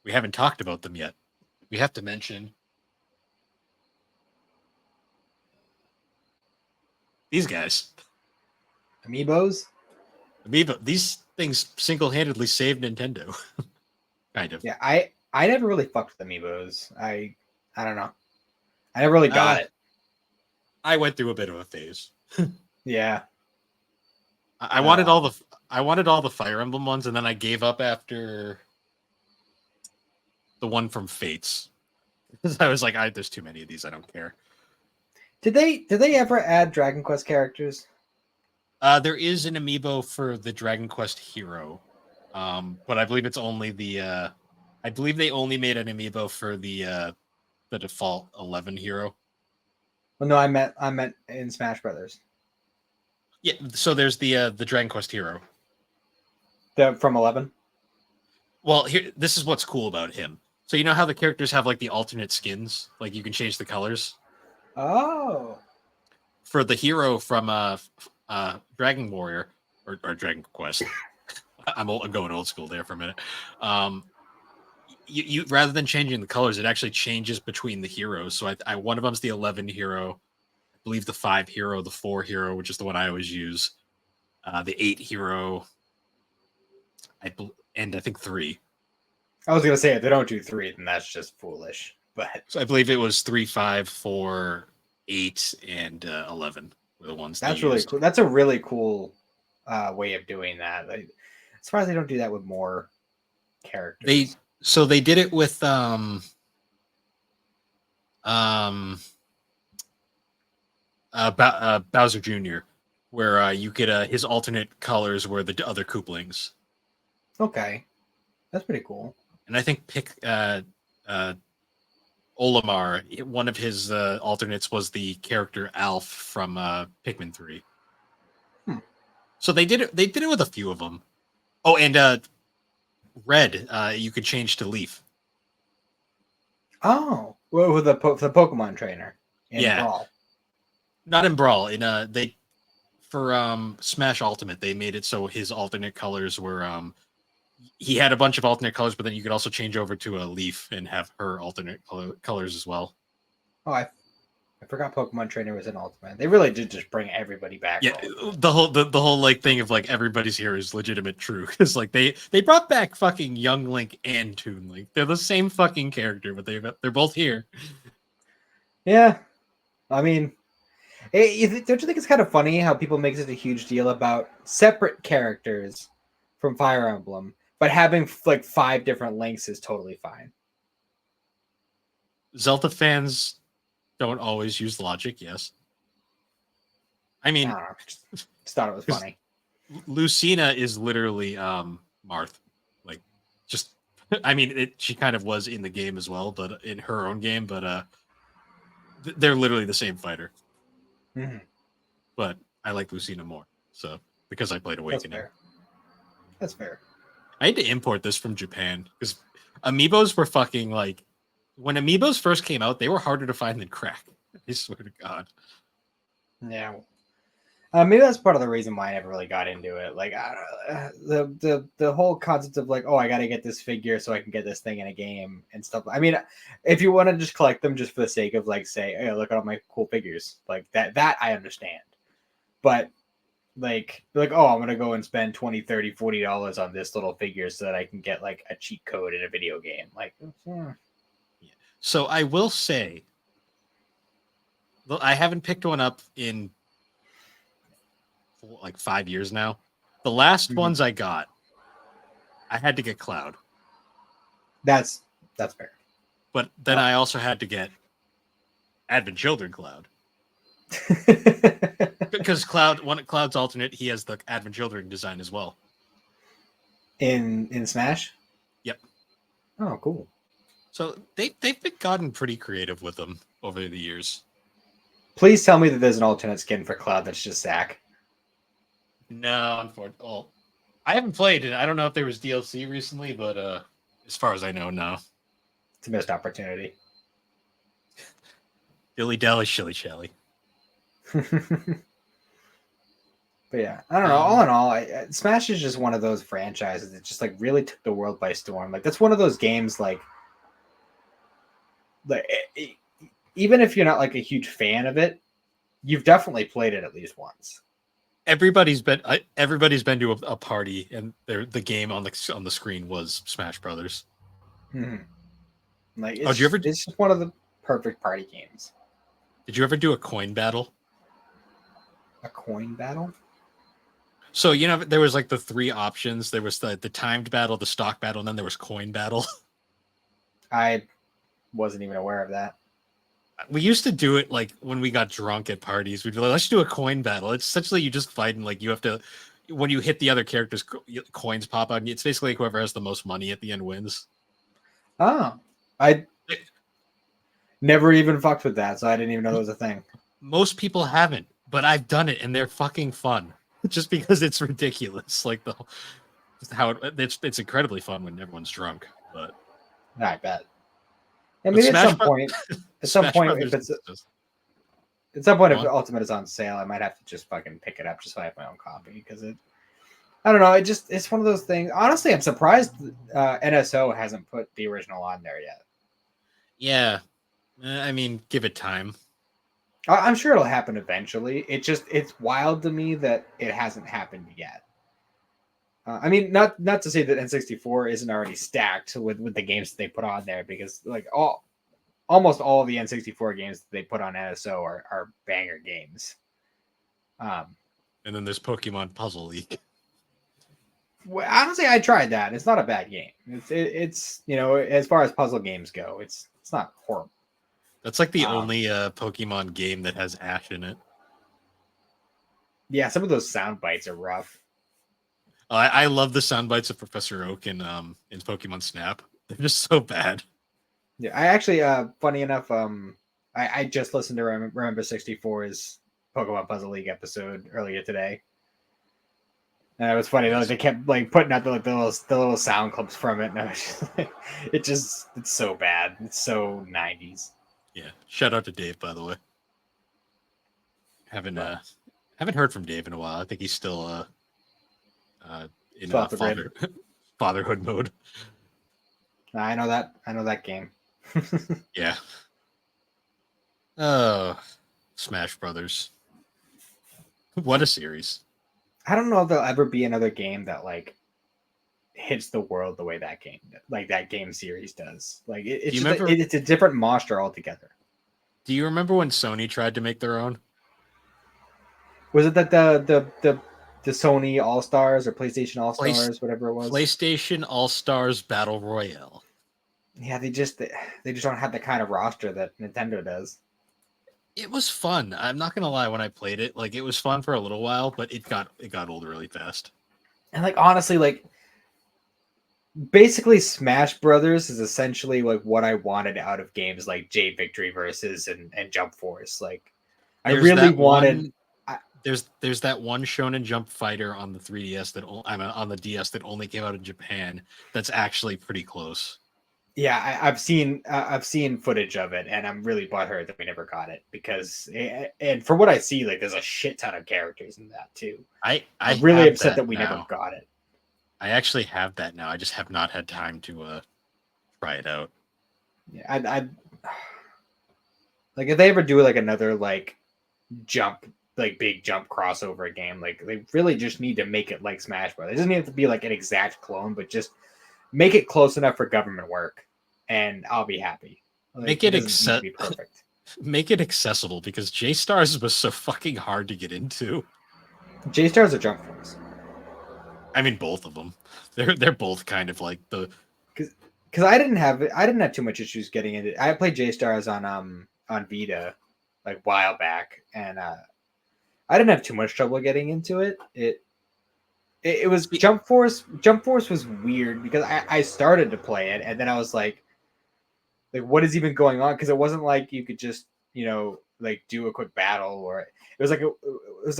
we haven't talked about them yet. We have to mention these guys. Amiibos? These things single-handedly saved Nintendo. Kind of. Yeah, I never really fucked with Amiibos. I don't know. I never really got it. I went through a bit of a phase. Yeah. I wanted all the Fire Emblem ones, and then I gave up after the one from Fates. Because I was like, there's too many of these, I don't care. Did they ever add Dragon Quest characters? There is an amiibo for the Dragon Quest hero, but I believe it's only the. I believe they only made an amiibo for the default 11 hero. Well, no, I meant in Smash Brothers. Yeah, so there's the Dragon Quest hero. From 11. Well, this is what's cool about him. So you know how the characters have like the alternate skins, like you can change the colors. Oh. For the hero from Dragon Warrior or Dragon Quest, I'm going old school there for a minute. You rather than changing the colors, it actually changes between the heroes. So I one of them's the 11 hero, I believe the 5 hero, the 4 hero, which is the one I always use, the 8 hero, and I think 3. I was gonna say if they don't do 3, then that's just foolish. But so I believe it was 3, 5, 4, 8, and 11 were the ones. That's really cool. That's a really cool way of doing that. As far as they don't do that with more characters. So they did it with um Bowser Jr., where you get his alternate colors were the other Kooplings, Okay, that's pretty cool. and I think uh, Olimar, one of his alternates was the character Alf from Pikmin 3. Hmm. So they did it. They did it with a few of them. Oh, and Red, you could change to Leaf. Oh, well, with the Pokemon trainer in Yeah, Brawl. not in Brawl. In they for Smash Ultimate, they made it so his alternate colors were he had a bunch of alternate colors, but then you could also change over to a Leaf and have her alternate colors as well. Oh, I forgot Pokemon Trainer was in Ultimate. They really did just bring everybody back. Yeah, For Ultimate. the whole like thing of like everybody's here is legitimate true because like they brought back fucking Young Link and Toon Link. They're the same fucking character, but they're both here. Yeah, I mean, don't you think it's kind of funny how people make such a huge deal about separate characters from Fire Emblem, but having like 5 different links is totally fine. Zelda fans don't always use logic. Yes, I I mean don't know. Just thought it was because funny. Lucina is literally Marth, like just. I mean, she kind of was in the game as well, but in her own game. But they're literally the same fighter. Mm-hmm. But I like Lucina more, so because I played That's Awakening. fair. That's fair. I had to import this from Japan because amiibos were fucking like when amiibos first came out, they were harder to find than crack. I swear to God. Yeah. Maybe that's part of the reason why I never really got into it. Like the whole concept of like, oh, I got to get this figure so I can get this thing in a game and stuff. I mean, if you want to just collect them just for the sake of like, say, hey, look at all my cool figures, like that I understand. But like, oh, I'm gonna go and spend 20, 30, $40 on this little figure so that I can get like a cheat code in a video game. Like, So I will say, I haven't picked one up in like 5 years now. The last ones I got, I had to get Cloud, that's fair. but then I also had to get Advent Children Cloud because Cloud's alternate. He has the Advent Children design as well. in Smash. Yep. Oh, cool. So they've gotten pretty creative with them over the years. Please tell me that there's an alternate skin for Cloud that's just Zack. No, unfortunately, well, I haven't played it. I don't know if there was DLC recently, but as far as I know, no. It's a missed opportunity. Dilly dally, shilly shally. But yeah, I don't know. All in all, Smash is just one of those franchises that just like really took the world by storm. Like that's one of those games like even if you're not like a huge fan of it, you've definitely played it at least once. Everybody's been to a party, and the game on the screen was Smash Brothers. Mm-hmm. Like Did you ever? it's just one of the perfect party games. Did you ever do a coin battle? A coin battle? So you know there was like the 3 options. There was the timed battle, the stock battle, and then there was coin battle. I wasn't even aware of that. We used to do it like when we got drunk at parties. We'd be like, let's do a coin battle. It's essentially you just fight and like you have to when you hit the other characters, coins pop out. And it's basically like whoever has the most money at the end wins. Oh, I never even fucked with that, so I didn't even know it was a thing. Most people haven't, but I've done it, and they're fucking fun. Just because it's ridiculous, like it's incredibly fun when everyone's drunk. But I bet. And maybe at some point, if Ultimate is on sale, I might have to just fucking pick it up just so I have my own copy because I don't know. It's one of those things. Honestly, I'm surprised NSO hasn't put the original on there yet. Yeah, I mean, give it time. I'm sure it'll happen eventually. It's wild to me that it hasn't happened yet. I mean, not to say that N64 isn't already stacked with the games that they put on there, because like almost all of the N64 games that they put on NSO are banger games. And then there's Pokemon Puzzle League. Well, honestly, I tried that. It's not a bad game. It's as far as puzzle games go, it's not horrible. That's like the Um, only Pokemon game that has Ash in it. yeah, some of those sound bites are rough. I love the sound bites of Professor Oak in Pokemon Snap. They're just so bad. Yeah, I actually, funny enough, I just listened to Remember 64's Pokemon Puzzle League episode earlier today. And it was funny, Nice. like they kept like putting out the little sound clips from it, and I was just like, it's so bad. It's so 90s. Yeah. Shout out to Dave, by the way. Haven't But haven't heard from Dave in a while. I think he's still in still off the grid. fatherhood mode. I know that. I know that game. Yeah. Oh, Smash Brothers. What a series. I don't know if there'll ever be another game that like hits the world the way that game series does. Like Do you just remember? it's a different monster altogether. Do you remember when Sony tried to make their own? Was it that the Sony All Stars or PlayStation All Play, Stars, whatever it was? PlayStation All Stars Battle Royale. Yeah, they just don't have the kind of roster that Nintendo does. It was fun. I'm not gonna lie. When I played it, like it was fun for a little while, but it got old really fast. And like honestly, like basically Smash Brothers is essentially like what I wanted out of games like Jade Victory Versus and Jump Force. Like I There's really that wanted. one. There's that one Shonen Jump fighter on the 3DS I'm on the DS that only came out in Japan. That's actually pretty close. Yeah, I've seen footage of it, and I'm really butthurt that we never got it because, and for what I see, like there's a shit ton of characters in that too. I I'm really have upset that we now. never got it. I actually have that now. I just have not had time to try it out. Yeah, I like if they ever do like another like jump, like big jump crossover game, like they really just need to make it like Smash Bros. It doesn't have to be like an exact clone, but just make it close enough for government work, and I'll be happy. Like, Make it doesn't need to be perfect. Make it accessible because J Stars was so fucking hard to get into. J Stars or Jump Force? I mean, both of them. They're both kind of like the because I didn't have too much issues getting into. I played J Stars on Vita like a while back, and I didn't have too much trouble getting into it. It was Jump Force. Jump Force was weird because I started to play it, and then I was like what is even going on? Because it wasn't like you could just like do a quick battle, or it was like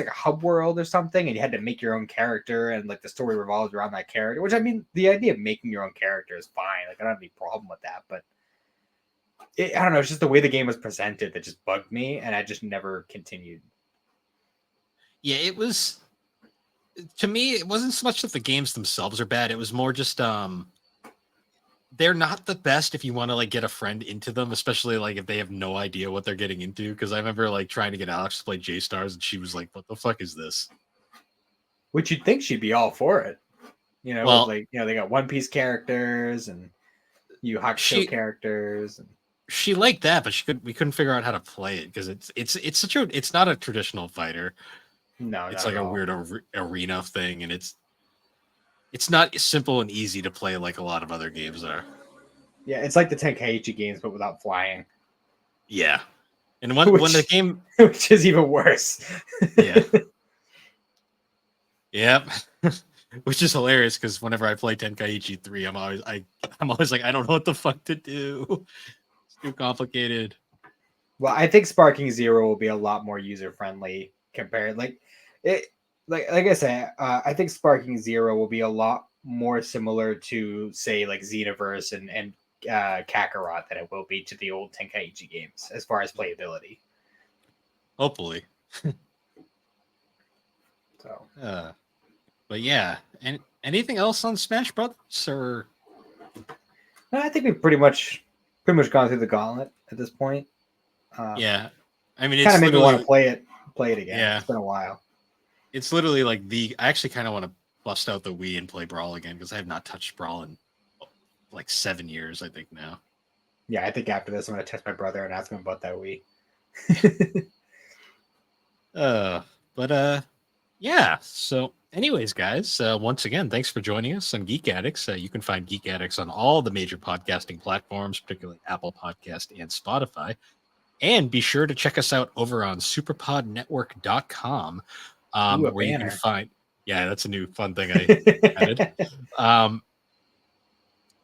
a hub world or something, and you had to make your own character, and like the story revolves around that character. Which I mean, the idea of making your own character is fine. Like I don't have any problem with that, but I don't know. It's just the way the game was presented that just bugged me, and I just never continued. Yeah, it was. To me, it wasn't so much that the games themselves are bad. It was more just they're not the best if you want to like get a friend into them, especially like if they have no idea what they're getting into. Because I remember like trying to get Alex to play J Stars, and she was like, "What the fuck is this?" Which you'd think she'd be all for it, Well, like they got One Piece characters and Yu Hakusho characters. And she liked that, but we couldn't figure out how to play it because it's not a traditional fighter. No, it's like a weird arena thing, and it's not simple and easy to play like a lot of other games are. Yeah, it's like the Tenkaichi games, but without flying. Yeah, and when the game, which is even worse. Yeah. Yep. Which is hilarious because whenever I play Tenkaichi 3, I'm always like, I don't know what the fuck to do. It's too complicated. Well, I think Sparking Zero will be a lot more user friendly compared like I said, I think Sparking Zero will be a lot more similar to say like Xenoverse and Kakarot than it will be to the old Tenkaichi games as far as playability. Hopefully. So but yeah, and anything else on Smash Brothers or? No, I think we've pretty much gone through the gauntlet at this point. Yeah, I mean, it's kind of made me want to play it again. Yeah, it's been a while. It's literally like I actually kind of want to bust out the Wii and play Brawl again because I have not touched Brawl in like 7 years, I think now. Yeah, I think after this, I'm gonna text my brother and ask him about that Wii. Yeah. So Anyways, guys, once again, thanks for joining us on Geek Addicts. You can find Geek Addicts on all the major podcasting platforms, particularly Apple Podcast and Spotify. And be sure to check us out over on superpodnetwork.com, Ooh, a where you can banner. find, yeah, that's a new fun thing I added.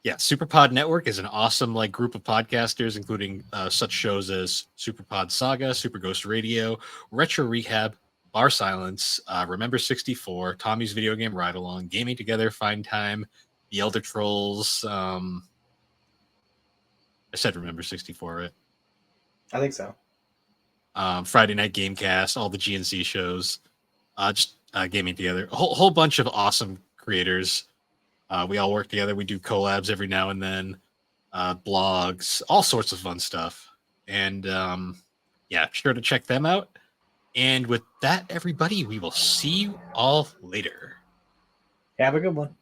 Yeah, Superpod Network is an awesome like group of podcasters, including such shows as Superpod Saga, Super Ghost Radio, Retro Rehab, Bar Silence, Remember 64, Tommy's Video Game Ride Along, Gaming Together, Find Time, The Elder Trolls. I said Remember 64, right? I think so. Friday Night Gamecast, all the GNC shows, just Gaming Together. A whole bunch of awesome creators. We all work together. We do collabs every now and then, blogs, all sorts of fun stuff. And yeah, sure to check them out. And with that, everybody, we will see you all later. Have a good one.